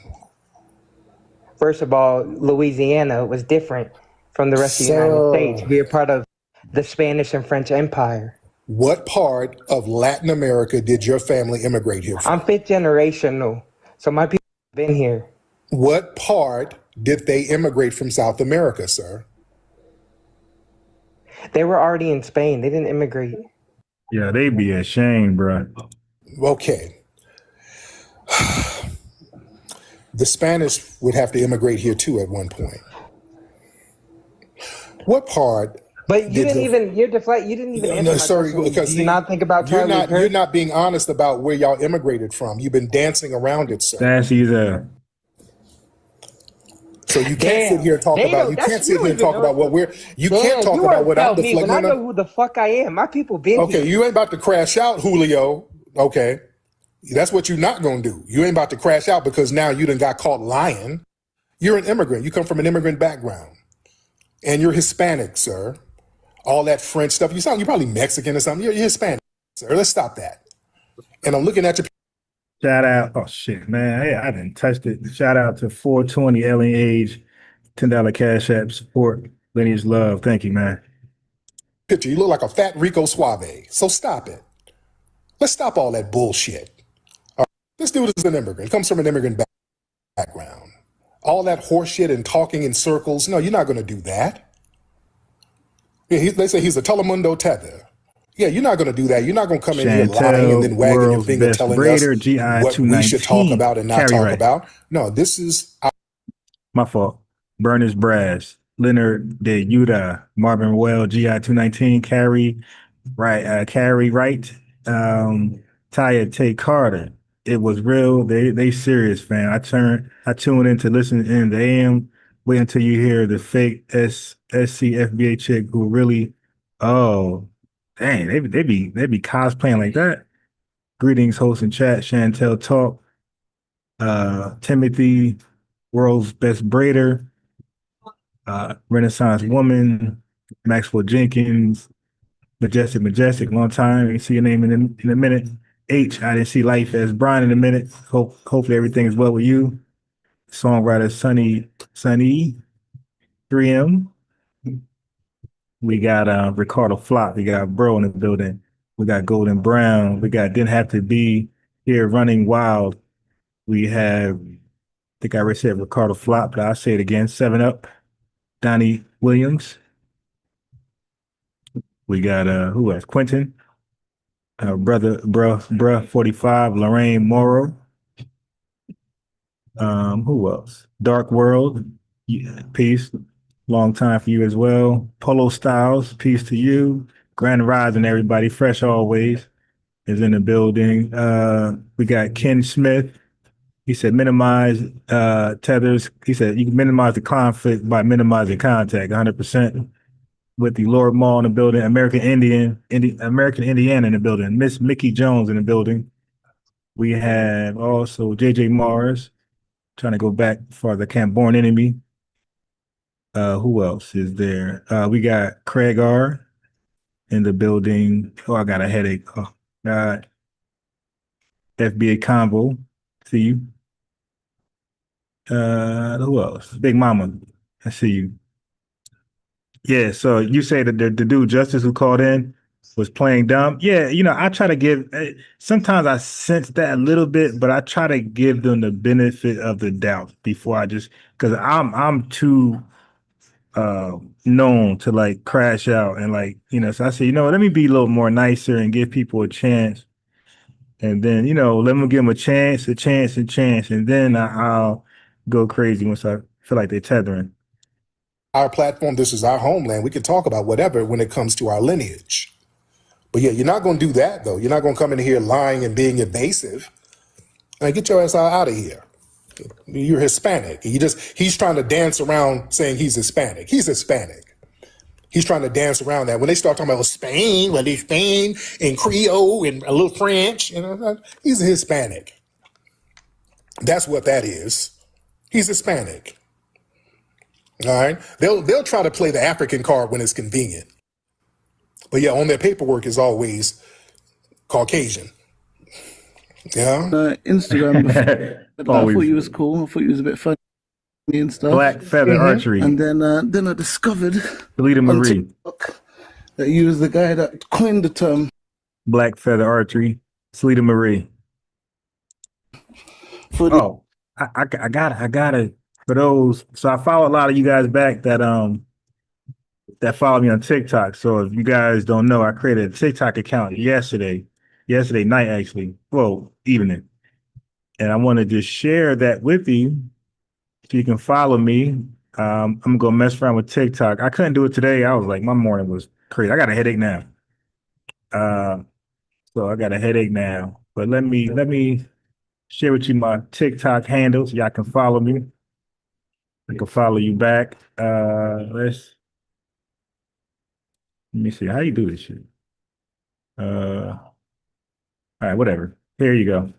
[SPEAKER 18] First of all, Louisiana was different from the rest of the United States. We are part of the Spanish and French Empire.
[SPEAKER 17] What part of Latin America did your family immigrate here from?
[SPEAKER 18] I'm fifth generational, so my people have been here.
[SPEAKER 17] What part did they immigrate from South America, sir?
[SPEAKER 18] They were already in Spain. They didn't immigrate.
[SPEAKER 9] Yeah, they'd be ashamed, bro.
[SPEAKER 17] Okay. The Spanish would have to immigrate here too at one point. What part?
[SPEAKER 18] But you didn't even. You're deflect. You didn't even answer my question.
[SPEAKER 17] Because
[SPEAKER 18] Do you not think about Charlie Kirk?
[SPEAKER 17] You're not being honest about where y'all immigrated from. You've been dancing around it, sir.
[SPEAKER 9] Sassy there.
[SPEAKER 17] So you can't sit here and talk about. You can't sit here and talk about what we're. You can't talk about what I'm deflecting.
[SPEAKER 18] I know who the fuck I am. My people been here.
[SPEAKER 17] Okay, you ain't about to crash out, Julio. Okay, that's what you're not gonna do. You ain't about to crash out because now you done got caught lying. You're an immigrant. You come from an immigrant background, and you're Hispanic, sir. All that French stuff. You're probably Mexican or something. You're Hispanic, sir. Let's stop that. And I'm looking at your.
[SPEAKER 9] Shout out. Oh shit, man. Hey, I didn't touch it. Shout out to 420 Alien Age, $10 Cash App support. Lineage love. Thank you, man.
[SPEAKER 17] Picture. You look like a fat Rico Suave. So stop it. Let's stop all that bullshit. All right. This dude is an immigrant. Comes from an immigrant background. All that horse shit and talking in circles. No, you're not going to do that. Yeah, they say he's a Telemundo tether. Yeah, you're not going to do that. You're not going to come in here lying and then wagging your finger telling us what we should talk about and not talk about. No, this is...
[SPEAKER 9] My fault. Berners Brass, Leonard De Yuda, Marvin Well, GI 219, Carrie Wright, Taya Tate Carter. It was real. They serious, fam. I tuned in to listen in the AM. Wait until you hear the fake SC FBA chick who really... Oh... Dang, they be cosplaying like that. Greetings, host and chat. Chantel Talk. Timothy, World's Best Braider. Renaissance Woman. Maxwell Jenkins. Majestic, long time. You see your name in a minute. H, I didn't see life as Brian in a minute. Hopefully everything is well with you. Songwriter Sunny 3M. We got Ricardo Flop. We got Bro in the building. We got Golden Brown. We got Didn't Have to Be Here Running Wild. We have, I think I already said Ricardo Flop, but I'll say it again. 7 Up. Donnie Williams. We got who else? Quentin. Bruh 45, Lorraine Morrow. Who else? Dark World, peace. Long time for you as well. Polo Styles, peace to you. Grand Rising, everybody. Fresh always is in the building. We got Ken Smith. He said minimize tethers. He said you can minimize the conflict by minimizing contact. 100%. With the Lord Mall in the building, American Indiana in the building, Miss Mickey Jones in the building. We have also JJ Mars, trying to go back farther, Camp Born Enemy. Who else is there? We got Craig R in the building. Oh, I got a headache. Oh, God. FBA Convo. See you. Who else? Big Mama. I see you. Yeah, so you say that the dude Justice who called in was playing dumb. Yeah, I try to give. Sometimes I sense that a little bit, but I try to give them the benefit of the doubt before I just because I'm too known to like crash out and So I say, let me be a little more nicer and give people a chance, and then let me give them a chance, and then I'll go crazy once I feel like they're tethering.
[SPEAKER 17] Our platform, this is our homeland. We can talk about whatever when it comes to our lineage. But yeah, you're not going to do that, though. You're not going to come in here lying and being evasive. Get your ass out of here. You're Hispanic. He's trying to dance around saying he's Hispanic. He's Hispanic. He's trying to dance around that. When they start talking about Spain, well, there's Spain and Creole and a little French, he's a Hispanic. That's what that is. He's Hispanic. All right. They'll try to play the African card when it's convenient. But yeah, on their paperwork is always Caucasian. Yeah.
[SPEAKER 19] Instagram before. I thought you was cool. I thought you was a bit funny and stuff.
[SPEAKER 9] Black Feather Archery.
[SPEAKER 19] And then I discovered
[SPEAKER 9] Salita Marie
[SPEAKER 19] that you was the guy that coined the term
[SPEAKER 9] Black Feather Archery. Salita Marie. I got it. For those, so I follow a lot of you guys back that follow me on TikTok. So if you guys don't know, I created a TikTok account yesterday night actually, evening, and I want to just share that with you so you can follow me. I'm gonna mess around with TikTok. I couldn't do it today. I was like, my morning was crazy. I got a headache now. So I got a headache now. But let me share with you my TikTok handle so y'all can follow me. I can follow you back. Let me see how you do this shit. All right, whatever. Here you go.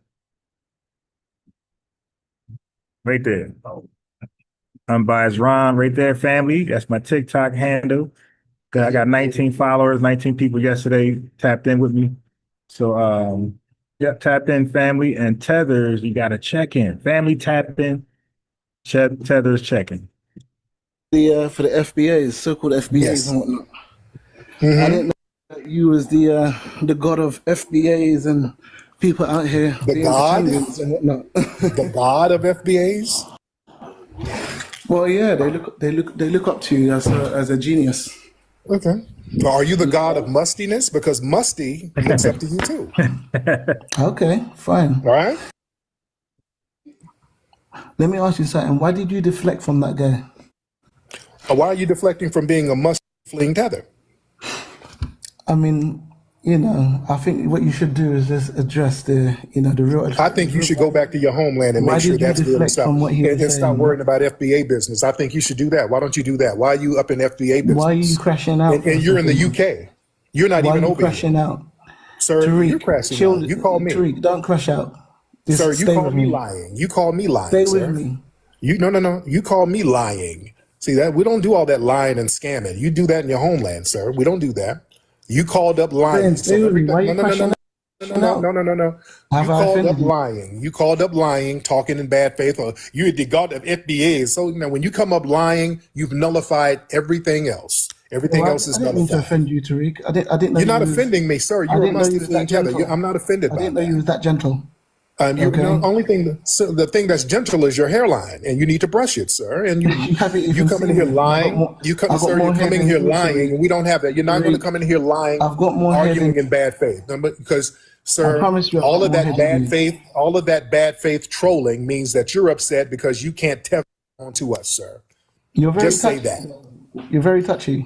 [SPEAKER 9] Right there. Unbiased Ron right there, family. That's my TikTok handle. I got 19 followers, 19 people yesterday tapped in with me. So tapped in, family. And Tethers, you got to check in. Family tap in. Tethers checking.
[SPEAKER 19] For the FBAs, so-called FBAs and whatnot.
[SPEAKER 17] Mm-hmm.
[SPEAKER 19] I didn't know that you was the god of FBAs and people out here.
[SPEAKER 17] The god
[SPEAKER 19] and whatnot.
[SPEAKER 17] The god of FBAs.
[SPEAKER 19] Well, yeah, they look up to you as a genius.
[SPEAKER 17] Okay. So are you the god of mustiness? Because Musty looks up to you too.
[SPEAKER 19] Okay, fine.
[SPEAKER 17] All right.
[SPEAKER 19] Let me ask you something. Why did you deflect from that guy?
[SPEAKER 17] Why are you deflecting from being a musty fleeing tether?
[SPEAKER 19] I mean, I think what you should do is just address the real.
[SPEAKER 17] I think you should go back to your homeland and make sure that's good and stop worrying about FBA business. I think you should do that. Why don't you do that? Why are you up in FBA business?
[SPEAKER 19] Why are you crashing out?
[SPEAKER 17] And you're in the UK. You're not even over here.
[SPEAKER 19] Crashing out?
[SPEAKER 17] Sir,
[SPEAKER 19] Tariq,
[SPEAKER 17] you're crashing
[SPEAKER 19] chill.
[SPEAKER 17] out. You call me.
[SPEAKER 19] Tariq, don't crash out. Just
[SPEAKER 17] Sir, you
[SPEAKER 19] stay
[SPEAKER 17] call
[SPEAKER 19] with
[SPEAKER 17] me
[SPEAKER 19] me.
[SPEAKER 17] lying. You call me lying,
[SPEAKER 19] Stay
[SPEAKER 17] sir.
[SPEAKER 19] with me.
[SPEAKER 17] No. You call me lying. See that? We don't do all that lying and scamming. You do that in your homeland, sir. We don't do that. You called up lying.
[SPEAKER 19] Stay with me. Why are you crashing out?
[SPEAKER 17] No.
[SPEAKER 19] Have
[SPEAKER 17] You
[SPEAKER 19] I
[SPEAKER 17] called up
[SPEAKER 19] offended you?
[SPEAKER 17] lying. You called up lying, talking in bad faith, or you're the god of FBA. So now when you come up lying, you've nullified everything else. Everything else is
[SPEAKER 19] I didn't mean to
[SPEAKER 17] nullified.
[SPEAKER 19] offend you, Tariq. I didn't know
[SPEAKER 17] You're not
[SPEAKER 19] you was-
[SPEAKER 17] offending me, sir.
[SPEAKER 19] I
[SPEAKER 17] You're a
[SPEAKER 19] didn't know you
[SPEAKER 17] musty
[SPEAKER 19] was that
[SPEAKER 17] together.
[SPEAKER 19] gentle.
[SPEAKER 17] I'm not offended
[SPEAKER 19] I
[SPEAKER 17] by
[SPEAKER 19] didn't know
[SPEAKER 17] that.
[SPEAKER 19] you was that gentle.
[SPEAKER 17] You
[SPEAKER 19] Okay.
[SPEAKER 17] know, the thing that's gentle is your hairline, and you need to brush it, sir. And you
[SPEAKER 19] haven't
[SPEAKER 17] you
[SPEAKER 19] even
[SPEAKER 17] come in
[SPEAKER 19] seen
[SPEAKER 17] here
[SPEAKER 19] me.
[SPEAKER 17] lying.
[SPEAKER 19] I've got more
[SPEAKER 17] You're
[SPEAKER 19] hair
[SPEAKER 17] coming
[SPEAKER 19] than
[SPEAKER 17] here
[SPEAKER 19] you,
[SPEAKER 17] lying,
[SPEAKER 19] Tariq.
[SPEAKER 17] and we don't have that. You're not going to come in here lying,
[SPEAKER 19] I've got more hair
[SPEAKER 17] arguing
[SPEAKER 19] than
[SPEAKER 17] in bad faith. No, but because,
[SPEAKER 19] I
[SPEAKER 17] sir,
[SPEAKER 19] promise you I've
[SPEAKER 17] all
[SPEAKER 19] got
[SPEAKER 17] of
[SPEAKER 19] more
[SPEAKER 17] that
[SPEAKER 19] hair than you.
[SPEAKER 17] all of that bad faith trolling means that you're upset because you can't tether onto us, sir.
[SPEAKER 19] You're very
[SPEAKER 17] Just say
[SPEAKER 19] touchy.
[SPEAKER 17] that.
[SPEAKER 19] You're very touchy.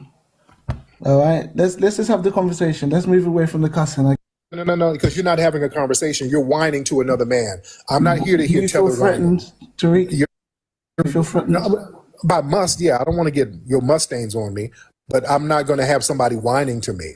[SPEAKER 19] All right. Let's just have the conversation. Let's move away from the cussing.
[SPEAKER 17] No, because you're not having a conversation. You're whining to another man. I'm not here to
[SPEAKER 19] Do
[SPEAKER 17] hear
[SPEAKER 19] you feel
[SPEAKER 17] tether whining.
[SPEAKER 19] threatened, Tariq? You feel threatened?
[SPEAKER 17] No, by must, yeah, I don't want to get your mustangs on me, but I'm not going to have somebody whining to me.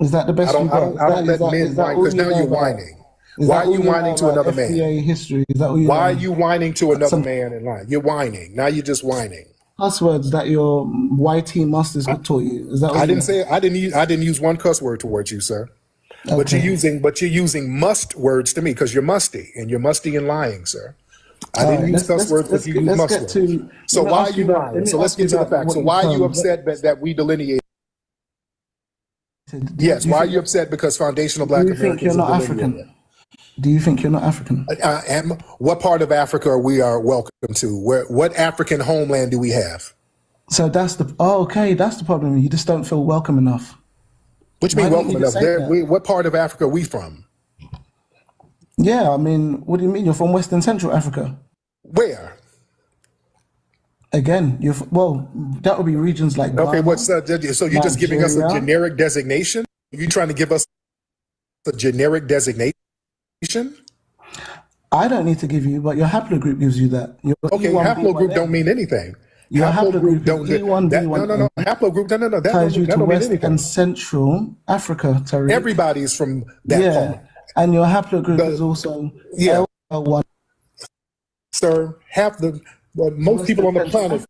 [SPEAKER 19] Is that the best you got?
[SPEAKER 17] I don't let men whine because now you're whining. Why are you whining to another man?
[SPEAKER 19] FBA history. Is that what you
[SPEAKER 17] Why are
[SPEAKER 19] know?
[SPEAKER 17] you whining to another
[SPEAKER 19] Some
[SPEAKER 17] man in line? You're whining. Now you're just whining.
[SPEAKER 19] cuss words that your YT masters taught you. Is that what
[SPEAKER 17] I
[SPEAKER 19] you
[SPEAKER 17] didn't
[SPEAKER 19] know?
[SPEAKER 17] say I didn't use one cuss word towards you, sir. But
[SPEAKER 19] Okay.
[SPEAKER 17] you're using must words to me because you're musty and lying, sir. I didn't use cuss words, but you use must words. So why are you lying? So let's get to the facts. So why are you upset that we delineate? Yes, why are you upset because foundational Black
[SPEAKER 19] Do you think you're
[SPEAKER 17] Americans
[SPEAKER 19] not
[SPEAKER 17] are delineated?
[SPEAKER 19] African? Do you think you're not African?
[SPEAKER 17] What part of Africa are we welcome to? What African homeland do we have?
[SPEAKER 19] So that's the that's the problem. You just don't feel welcome enough.
[SPEAKER 17] What do you mean
[SPEAKER 19] Why don't
[SPEAKER 17] welcome
[SPEAKER 19] you
[SPEAKER 17] enough?
[SPEAKER 19] just say that?
[SPEAKER 17] What part of Africa are we from?
[SPEAKER 19] Yeah, I mean, what do you mean? You're from Western Central Africa.
[SPEAKER 17] Where?
[SPEAKER 19] Again, that would be regions like
[SPEAKER 17] Okay,
[SPEAKER 19] Ghana,
[SPEAKER 17] so you're just giving us a
[SPEAKER 19] Nigeria.
[SPEAKER 17] generic designation? Are you trying to give us a generic designation?
[SPEAKER 19] I don't need to give you, but your haplogroup gives you that. Your
[SPEAKER 17] Okay,
[SPEAKER 19] E1B1A.
[SPEAKER 17] haplogroup don't mean anything.
[SPEAKER 19] Your
[SPEAKER 17] Haplogroup don't
[SPEAKER 19] E1B1A.
[SPEAKER 17] no. Haplogroup, no. That
[SPEAKER 19] ties you
[SPEAKER 17] don't
[SPEAKER 19] to
[SPEAKER 17] mean
[SPEAKER 19] West
[SPEAKER 17] anything.
[SPEAKER 19] and Central Africa, Tariq.
[SPEAKER 17] Everybody's from that part.
[SPEAKER 19] And your haplogroup is also L1.
[SPEAKER 17] Sir, most people on the planet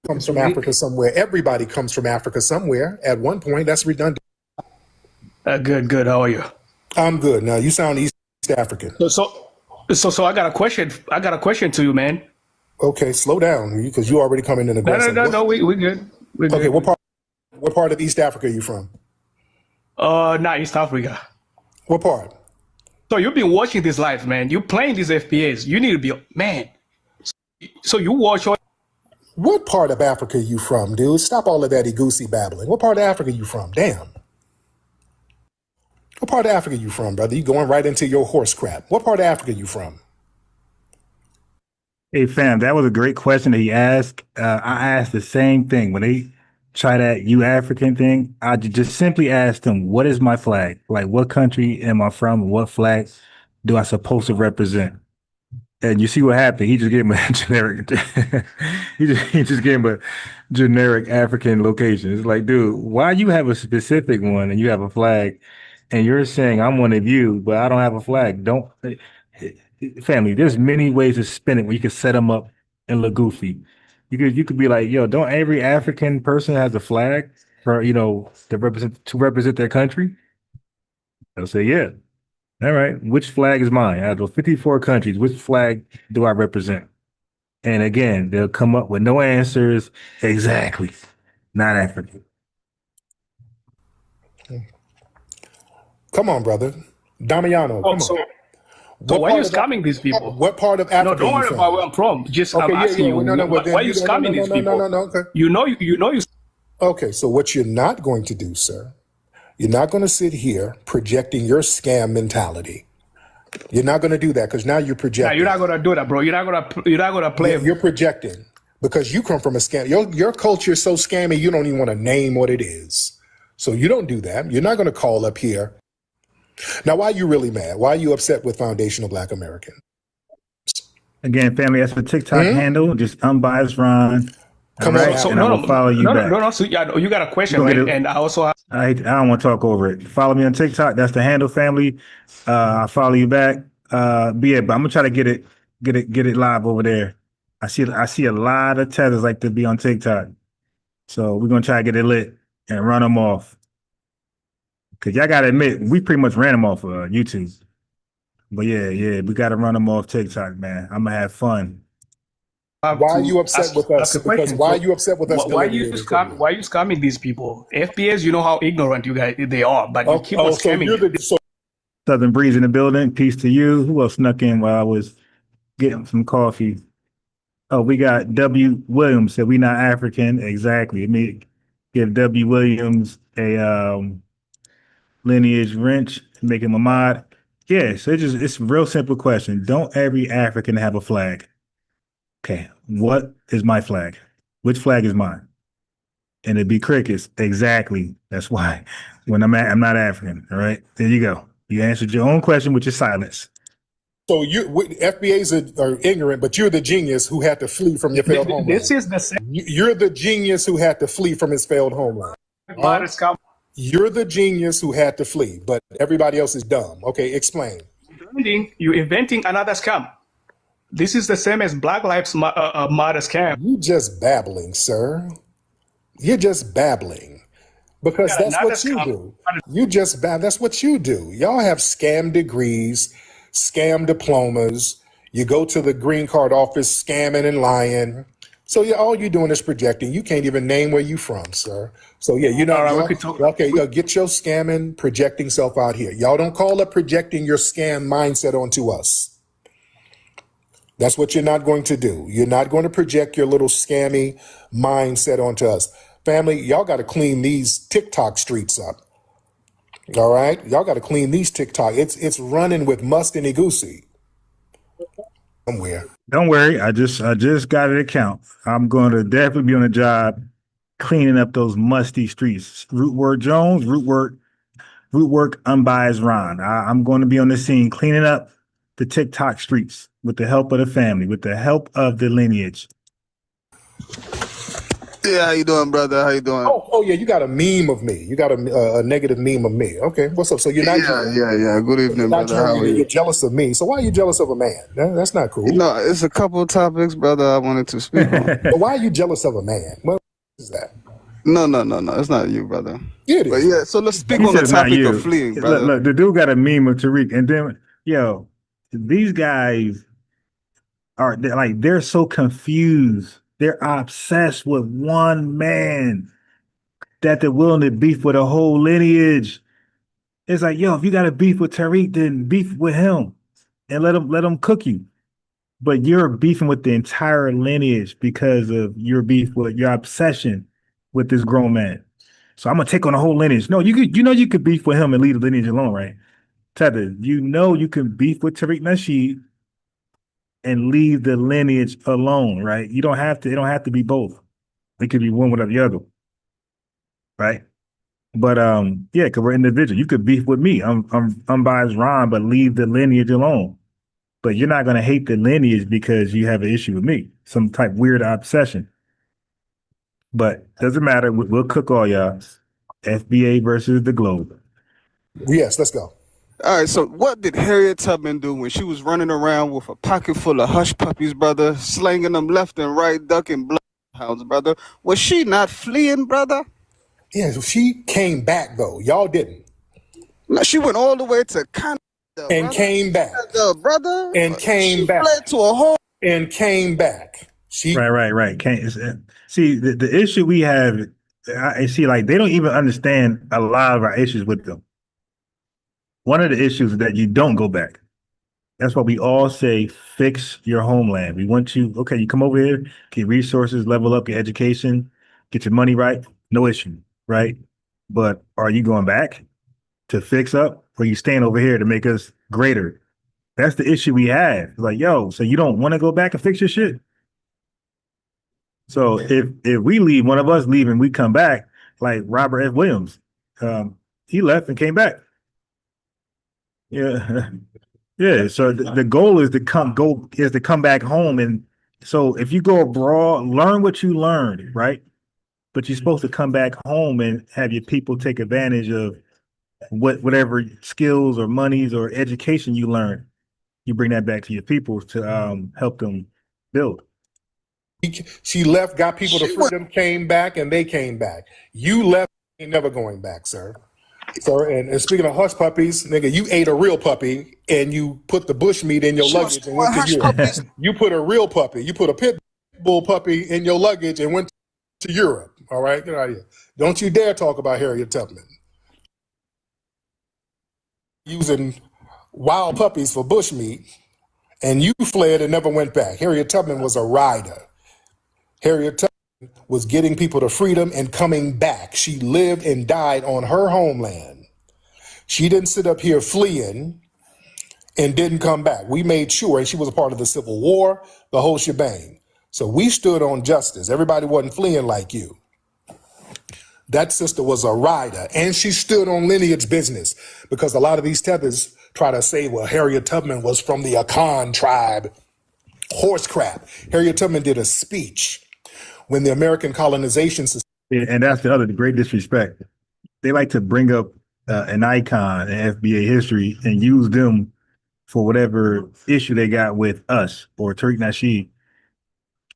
[SPEAKER 17] comes from Africa somewhere. Everybody comes from Africa somewhere at one point. That's redundant.
[SPEAKER 20] Good. How are you?
[SPEAKER 17] I'm good. Now you sound East African.
[SPEAKER 20] So I got a question. I got a question to you, man.
[SPEAKER 17] Okay, slow down because you already coming in aggressive.
[SPEAKER 20] No. We good. We're
[SPEAKER 17] okay,
[SPEAKER 20] good.
[SPEAKER 17] what part of East Africa are you from?
[SPEAKER 20] Not East Africa.
[SPEAKER 17] What part?
[SPEAKER 20] So you've been watching this live, man. You playing these FBAs. You need to be man. So you watch all.
[SPEAKER 17] What part of Africa are you from, dude? Stop all of that goosey babbling. What part of Africa are you from? Damn. What part of Africa are you from, brother? You going right into your horse crap. What part of Africa are you from?
[SPEAKER 9] Hey, fam, that was a great question that he asked. I asked the same thing. When they try that you African thing, I just simply asked them, what is my flag? Like, what country am I from? What flag do I supposed to represent? And you see what happened. He just gave him a generic, he just gave him a generic African location. It's like, dude, why you have a specific one and you have a flag and you're saying I'm one of you, but I don't have a flag? Family, there's many ways to spin it where you can set them up and look goofy. You could be like, yo, don't every African person has a flag for, to represent their country? They'll say, yeah. All right. Which flag is mine? Out of 54 countries, which flag do I represent? And again, they'll come up with no answers. Exactly. Not African.
[SPEAKER 17] Come on, brother. Damiano, come on.
[SPEAKER 20] So why are you scamming these people?
[SPEAKER 17] What part of Africa?
[SPEAKER 20] No, don't worry about where I'm from. Just I'm asking you, why are you scamming these people?
[SPEAKER 17] Okay.
[SPEAKER 20] You know.
[SPEAKER 17] Okay, so what you're not going to do, sir, you're not going to sit here projecting your scam mentality. You're not going to do that because now you're projecting.
[SPEAKER 20] Nah, you're not going to do that, bro. You're not going to play.
[SPEAKER 17] You're projecting because you come from a scam. Your culture is so scammy, you don't even want to name what it is. So you don't do that. You're not going to call up here. Now, why are you really mad? Why are you upset with Foundational Black American?
[SPEAKER 9] Again, family, that's the TikTok handle. Just unbiased Ron.
[SPEAKER 17] Come on,
[SPEAKER 20] So
[SPEAKER 7] and I will follow you back.
[SPEAKER 20] no. So yeah, you got a question,
[SPEAKER 7] Go
[SPEAKER 20] right?
[SPEAKER 7] get it.
[SPEAKER 20] And I also have.
[SPEAKER 7] I don't want to talk over it. Follow me on TikTok. That's the handle, family. I'll follow you back. But yeah, but I'm gonna try to get it live over there. I see a lot of tethers like to be on TikTok, so we're gonna try to get it lit and run them off. Cause y'all gotta admit, we pretty much ran them off YouTube. But yeah, we gotta run them off TikTok, man. I'm gonna have fun.
[SPEAKER 17] Why are you upset with us? Because why are you upset with us?
[SPEAKER 20] Why are you scamming these people? FBAs, you know how ignorant you guys they are, but you keep on scamming.
[SPEAKER 7] Southern Breeze in the building. Peace to you. Who else snuck in while I was getting some coffee? Oh, we got W. Williams. Said we not African. Exactly. Let me give W. Williams a lineage wrench. Make him a mod. Yeah, so it's a real simple question. Don't every African have a flag? Okay, what is my flag? Which flag is mine? And it'd be crickets. Exactly. That's why when I'm not African. All right, there you go. You answered your own question with your silence.
[SPEAKER 17] So FBAs are ignorant, but you're the genius who had to flee from your failed homeland.
[SPEAKER 20] This is the same.
[SPEAKER 17] You're the genius who had to flee from his failed homeland. You're the genius who had to flee, but everybody else is dumb. Okay, explain.
[SPEAKER 20] You're inventing another scam. This is the same as Black Lives Matter scam.
[SPEAKER 17] You just babbling, sir. You're just babbling. Because that's what you do. That's what you do. Y'all have scam degrees, scam diplomas. You go to the green card office scamming and lying. So all you're doing is projecting. You can't even name where you from, sir. So yeah, you're not okay. Get your scamming, projecting self out here. Y'all don't call it projecting your scam mindset onto us. That's what you're not going to do. You're not going to project your little scammy mindset onto us. Family, y'all got to clean these TikTok streets up. All right? Y'all got to clean these TikTok. It's running with must and goosey. Somewhere.
[SPEAKER 7] Don't worry. I just got an account. I'm going to definitely be on the job cleaning up those musty streets. Root word Jones, root work unbiased Ron. I'm going to be on the scene cleaning up the TikTok streets with the help of the family, with the help of the lineage.
[SPEAKER 21] Yeah, how you doing, brother? How you doing?
[SPEAKER 17] Oh yeah, you got a meme of me. You got a negative meme of me. Okay, what's up? So you're not
[SPEAKER 21] yeah. Good evening, brother. How are you?
[SPEAKER 17] You're jealous of me. So why are you jealous of a man? That's not cool.
[SPEAKER 21] No, it's a couple of topics, brother, I wanted to speak on.
[SPEAKER 17] But why are you jealous of a man? What is that?
[SPEAKER 21] No. It's not you, brother.
[SPEAKER 17] Yeah, it is.
[SPEAKER 21] But yeah, so let's speak on the topic of fleeing, brother.
[SPEAKER 7] Look, the dude got a meme of Tariq, and then these guys they're so confused. They're obsessed with one man that they're willing to beef with a whole lineage. It's like, if you got to beef with Tariq, then beef with him and let him cook you. But you're beefing with the entire lineage because of your beef with your obsession with this grown man. So I'm gonna take on the whole lineage. No, you could beef with him and leave the lineage alone, right? Tether, you can beef with Tariq Nasheed and leave the lineage alone, right? It don't have to be both. It could be one without the other, right? But because we're individual. You could beef with me. I'm unbiased Ron, but leave the lineage alone. But you're not gonna hate the lineage because you have an issue with me, some type weird obsession. But doesn't matter. We'll cook all y'all. FBA versus the Globe.
[SPEAKER 17] Yes, let's go.
[SPEAKER 21] All right, so what did Harriet Tubman do when she was running around with a pocket full of hush puppies, brother, slinging them left and right, ducking bloodhounds, brother? Was she not fleeing, brother?
[SPEAKER 17] Yeah, she came back, though. Y'all didn't.
[SPEAKER 21] No, she went all the way to Canada.
[SPEAKER 17] And came back.
[SPEAKER 21] Brother.
[SPEAKER 17] And came back.
[SPEAKER 21] She fled to a whole...
[SPEAKER 17] And came back.
[SPEAKER 7] Right. See, the issue we have, I see, they don't even understand a lot of our issues with them. One of the issues is that you don't go back. That's why we all say, fix your homeland. We want you, you come over here, get resources, level up your education, get your money right, no issue, right? But are you going back to fix up, or are you staying over here to make us greater? That's the issue we have. So you don't want to go back and fix your shit? So if we leave, one of us leave and we come back, like Robert F. Williams, he left and came back. Yeah. So the goal is to come back home and
[SPEAKER 9] So if you go abroad, learn what you learned, right? But you're supposed to come back home and have your people take advantage of whatever skills or monies or education you learn. You bring that back to your people to help them build.
[SPEAKER 17] She left, got people to freedom, came back, and they came back. You left, ain't never going back, sir. Sir, and speaking of hush puppies, nigga, you ate a real puppy and you put the bush meat in your luggage and went to Europe. You put a real puppy, you put a pit bull puppy in your luggage and went to Europe. All right, get out of here. Don't you dare talk about Harriet Tubman. Using wild puppies for bush meat, and you fled and never went back. Harriet Tubman was a rider. Harriet Tubman was getting people to freedom and coming back. She lived and died on her homeland. She didn't sit up here fleeing and didn't come back. We made sure, and she was a part of the Civil War, the whole shebang. So we stood on justice. Everybody wasn't fleeing like you. That sister was a rider, and she stood on lineage business, because a lot of these tethers try to say, well, Harriet Tubman was from the Akan tribe. Horse crap. Harriet Tubman did a speech when the American colonization system.
[SPEAKER 9] And that's the great disrespect. They like to bring up an icon in FBA history and use them for whatever issue they got with us or Tariq Nasheed.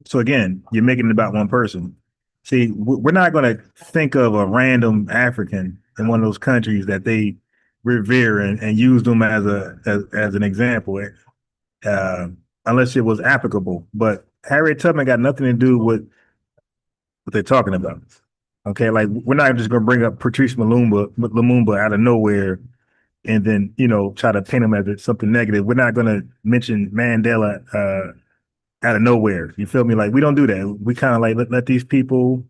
[SPEAKER 9] So again, you're making it about one person. See, we're not going to think of a random African in one of those countries that they revere and use them as an example, unless it was applicable. But Harriet Tubman got nothing to do with what they're talking about. Okay, like we're not just going to bring up Patrice Lumumba out of nowhere and then try to paint him as something negative. We're not going to mention Mandela out of nowhere. You feel me? Like, we don't do that. We kind of like let these people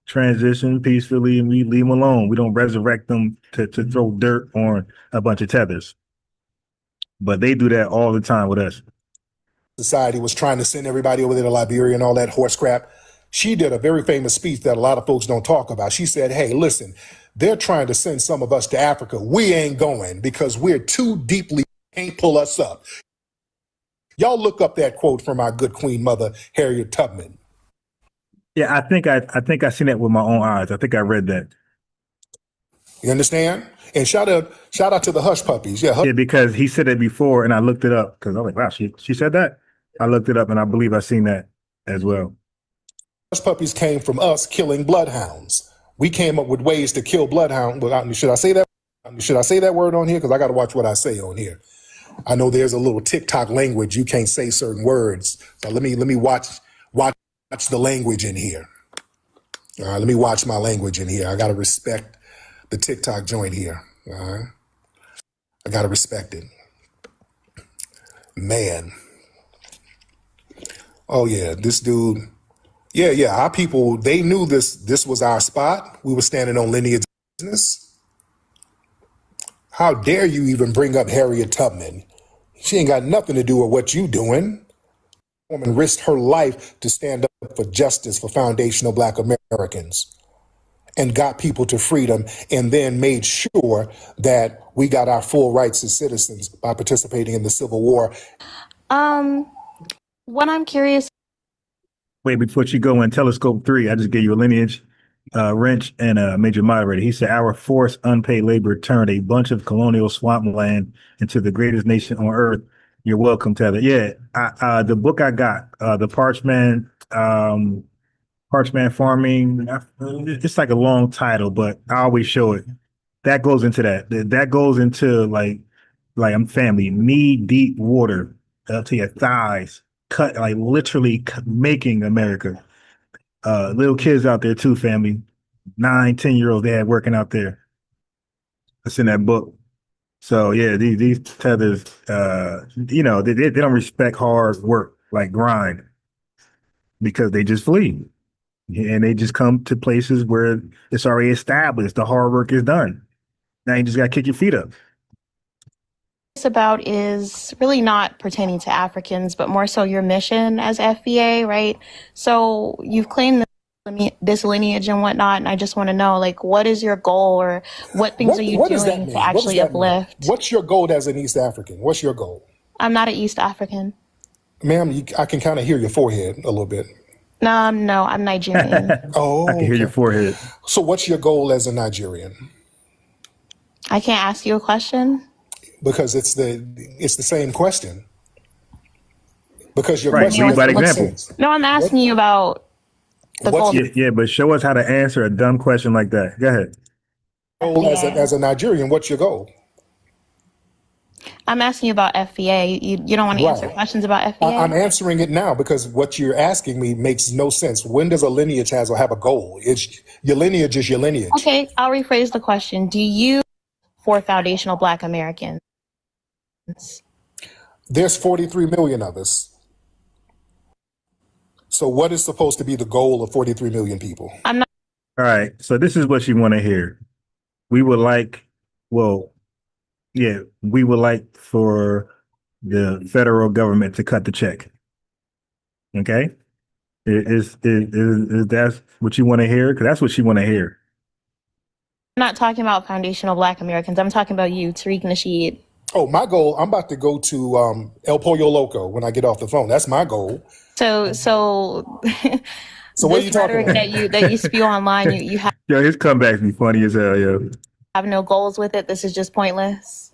[SPEAKER 9] transition peacefully and we leave them alone. We don't resurrect them to throw dirt on a bunch of tethers. But they do that all the time with us.
[SPEAKER 17] Society was trying to send everybody over there to Liberia and all that horse crap. She did a very famous speech that a lot of folks don't talk about. She said, hey, listen, they're trying to send some of us to Africa. We ain't going because we're too deeply, can't pull us up. Y'all look up that quote from our good Queen Mother, Harriet Tubman.
[SPEAKER 9] Yeah, I think I seen that with my own eyes. I think I read that.
[SPEAKER 17] You understand? And shout out to the hush puppies. Yeah,
[SPEAKER 9] because he said it before, and I looked it up because I was like, wow, she said that. I looked it up, and I believe I seen that as well.
[SPEAKER 17] Hush puppies came from us killing bloodhounds. We came up with ways to kill bloodhound. Should I say that? Should I say that word on here? Because I got to watch what I say on here. I know there's a little TikTok language. You can't say certain words. So let me watch the language in here. All right, let me watch my language in here. I got to respect the TikTok joint here. All right. I got to respect it. Man. Oh, yeah, this dude. Yeah, our people, they knew this was our spot. We were standing on lineage business. How dare you even bring up Harriet Tubman? She ain't got nothing to do with what you doing. Woman risked her life to stand up for justice for foundational Black Americans and got people to freedom, and then made sure that we got our full rights as citizens by participating in the Civil War.
[SPEAKER 2] What I'm curious.
[SPEAKER 9] Wait, before you go in telescope 3, I just gave you a lineage wrench and a major moderator. He said, our forced unpaid labor turned a bunch of colonial swampland into the greatest nation on earth. You're welcome, Tether. Yeah, the book I got, the Parchment Farming, it's like a long title, but I always show it. That goes into that. That goes into like I'm family, knee deep water up to your thighs, cut, like literally making America. Little kids out there too, family, 9-10-year-olds they had working out there. It's in that book. So yeah, these tethers, they don't respect hard work, like grind, because they just flee. And they just come to places where it's already established. The hard work is done. Now you just got to kick your feet up.
[SPEAKER 2] About is really not pertaining to Africans, but more so your mission as FBA, right? So you've claimed this lineage and whatnot, and I just want to know, like, what is your goal, or what things are you doing to actually uplift?
[SPEAKER 17] What's your goal as an East African? What's your goal?
[SPEAKER 2] I'm not an East African.
[SPEAKER 17] Ma'am, I can kind of hear your forehead a little bit.
[SPEAKER 2] No, I'm Nigerian.
[SPEAKER 17] Oh,
[SPEAKER 9] I can hear your
[SPEAKER 17] okay.
[SPEAKER 9] forehead.
[SPEAKER 17] So what's your goal as a Nigerian?
[SPEAKER 2] I can't ask you a question?
[SPEAKER 17] Because it's the same question. Because your
[SPEAKER 9] Right.
[SPEAKER 17] question
[SPEAKER 9] Lead by
[SPEAKER 17] doesn't make
[SPEAKER 9] example.
[SPEAKER 17] sense.
[SPEAKER 2] No, I'm asking you about the goal.
[SPEAKER 9] Yeah, but show us how to answer a dumb question like that. Go ahead.
[SPEAKER 17] As a Nigerian, what's your goal?
[SPEAKER 2] I'm asking you about FBA. You don't want to answer questions about FBA?
[SPEAKER 17] I'm answering it now because what you're asking me makes no sense. When does a lineage have a goal? Your lineage is your lineage.
[SPEAKER 2] Okay, I'll rephrase the question. Do you for foundational Black Americans?
[SPEAKER 17] There's 43 million of us. So what is supposed to be the goal of 43 million people?
[SPEAKER 2] I'm not.
[SPEAKER 9] All right. So this is what you want to hear. We would like, we would like for the federal government to cut the check. Okay? Is that what you want to hear? Because that's what you want to hear.
[SPEAKER 2] I'm not talking about foundational Black Americans. I'm talking about you, Tariq Nasheed.
[SPEAKER 17] Oh, my goal, I'm about to go to El Pollo Loco when I get off the phone. That's my goal.
[SPEAKER 2] So
[SPEAKER 17] what are you talking about?
[SPEAKER 2] that you spew online, you have
[SPEAKER 9] Yo, his comebacks be funny as hell, yo.
[SPEAKER 2] Have no goals with it. This is just pointless.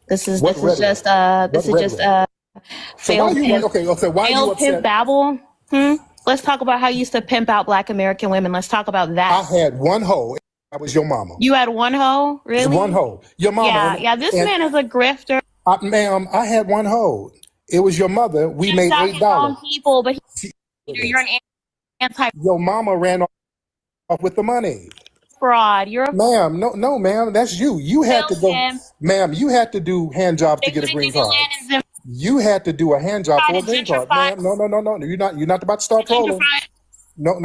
[SPEAKER 2] This is
[SPEAKER 17] What
[SPEAKER 2] just failed pimp babble. Let's talk about how you used to pimp out Black American women. Let's talk about that.
[SPEAKER 17] I had one hoe. That was your mama.
[SPEAKER 2] You had one hoe? Really?
[SPEAKER 17] One hoe. Your mama.
[SPEAKER 2] Yeah, this man is a grifter.
[SPEAKER 17] Ma'am, I had one hoe. It was your mother. We made $8.
[SPEAKER 2] People, but you're an anti.
[SPEAKER 17] Your mama ran off with the money.
[SPEAKER 2] Fraud. You're a
[SPEAKER 17] ma'am. No, ma'am. That's you. You had to go, ma'am. You had to do hand jobs to get a green card. You had to do a hand job for a green card, ma'am. No. You're not about to start trolling. No.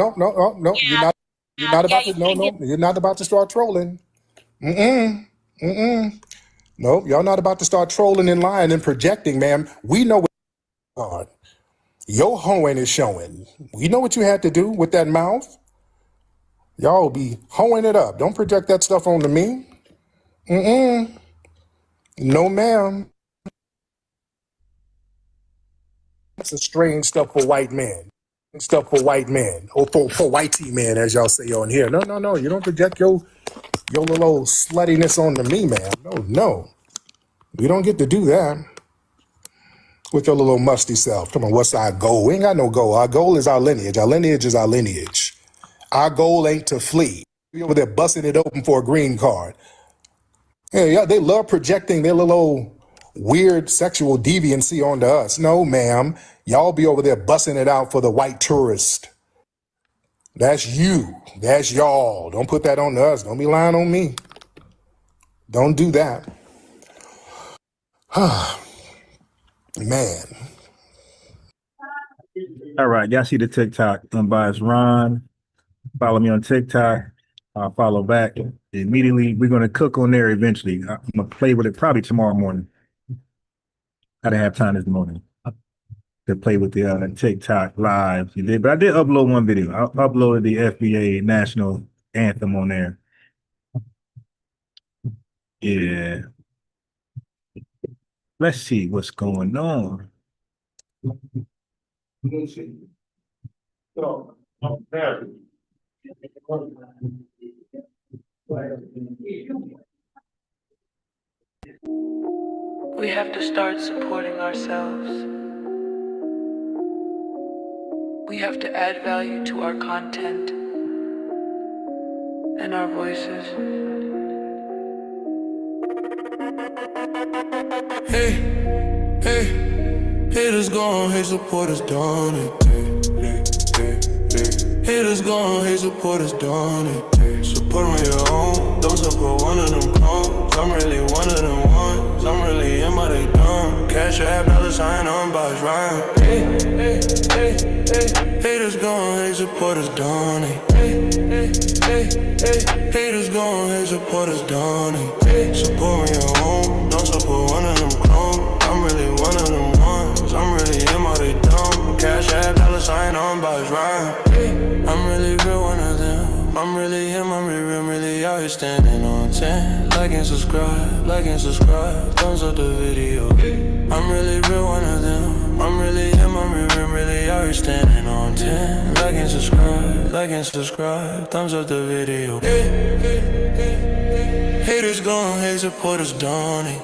[SPEAKER 17] You're not about to. No. You're not about to start trolling. No, y'all not about to start trolling and lying and projecting, ma'am. We know what your hoeing is showing. We know what you had to do with that mouth. Y'all be hoeing it up. Don't project that stuff onto me. No, ma'am. That's a strange stuff for white men. Stuff for white men. Or for whitey men, as y'all say on here. No. You don't project your little sluttiness onto me, ma'am. No. We don't get to do that with your little musty self. Come on, what's our goal? We ain't got no goal. Our goal is our lineage. Our lineage is our lineage. Our goal ain't to flee. We over there busting it open for a green card. Yeah, they love projecting their little weird sexual deviancy onto us. No, ma'am. Y'all be over there busting it out for the white tourist. That's you. That's y'all. Don't put that on us. Don't be lying on me. Don't do that. Man.
[SPEAKER 9] All right. Y'all see the TikTok. Unbiased Ron. Follow me on TikTok. I'll follow back immediately. We're going to cook on there eventually. I'm going to play with it probably tomorrow morning. I didn't have time this morning to play with the TikTok live. But I did upload one video. I uploaded the FBA national anthem on there. Yeah. Let's see what's going on.
[SPEAKER 4] We have to start supporting ourselves. We have to add value to our content and our voices.
[SPEAKER 14] Hey, haters gone, hate supporters done it. Haters gone, hate supporters done it. Support on your own, don't support one of them clones. I'm really one of them ones. I'm really in my they done. Cash app, $sign on box rhyme. Haters gone, hate supporters done it. Haters gone, hate supporters done it. Support on your own, don't support one of them clones. I'm really one of them ones. I'm really in my they done. Cash app, $sign on box rhyme. I'm really real one of them. I'm really him, I'm really out here standing on 10. Like and subscribe, thumbs up the video. I'm really real one of them. I'm really him, I'm really always standing on 10. Like and subscribe, thumbs up the video. Haters gon' hate, supporters don't hate.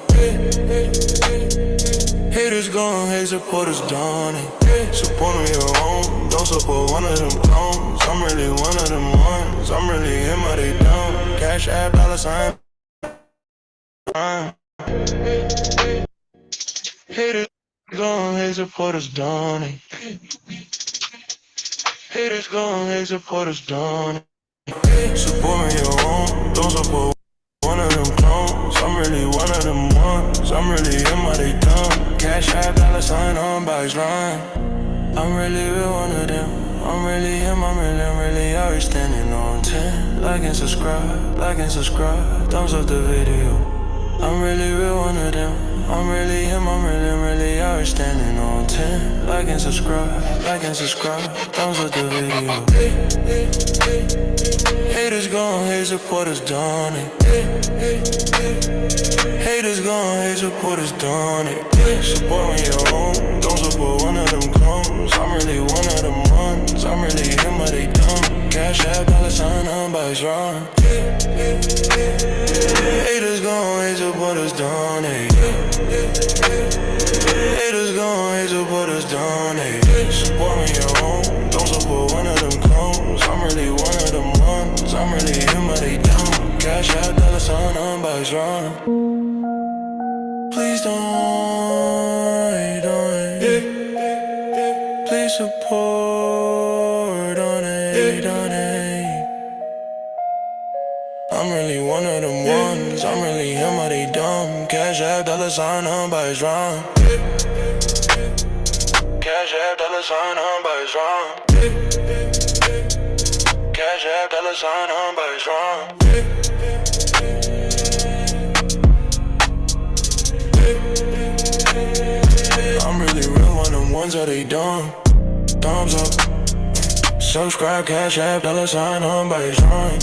[SPEAKER 14] Haters gon' hate, supporters don't hate. Support me your own, don't support one of them clones. I'm really one of them ones, I'm really him, or they don't. Cash app, $sign. Haters gon' hate, supporters don't hate. Haters gon' hate, supporters don't hate. Support me your own, don't support one of them clones. I'm really one of them ones, I'm really him, or they don't. Cash app, $sign on bikes rhyme. I'm really real one of them. I'm really him, I'm really always standing on 10. Like and subscribe, thumbs up the video. I'm really real one of them. I'm really him, I'm really always standing on 10. Like and subscribe, thumbs up the video. Haters gon' hate, supporters don't hate. Haters gon' hate, supporters don't hate. Support me your own, don't support one of them clones. I'm really one of them ones, I'm really him, or they don't. Cash app, $sign on bikes rhyme. Haters gon' hate, supporters don't hate. Haters gon' hate, supporters don't hate. Support me your own, don't support one of them clones. I'm really one of them ones, I'm really him, or they don't. Cash app, $sign on bikes rhyme. Please don't hate. Please support, don't hate. I'm really one of them ones, I'm really him, or they dumb. Cash app, $sign on bikes rhyme. Cash app, $sign on bikes rhyme. Cash app, $sign on bikes rhyme. I'm really real one of them ones, or they dumb. Thumbs up, subscribe, cash app, $sign on bikes rhyme.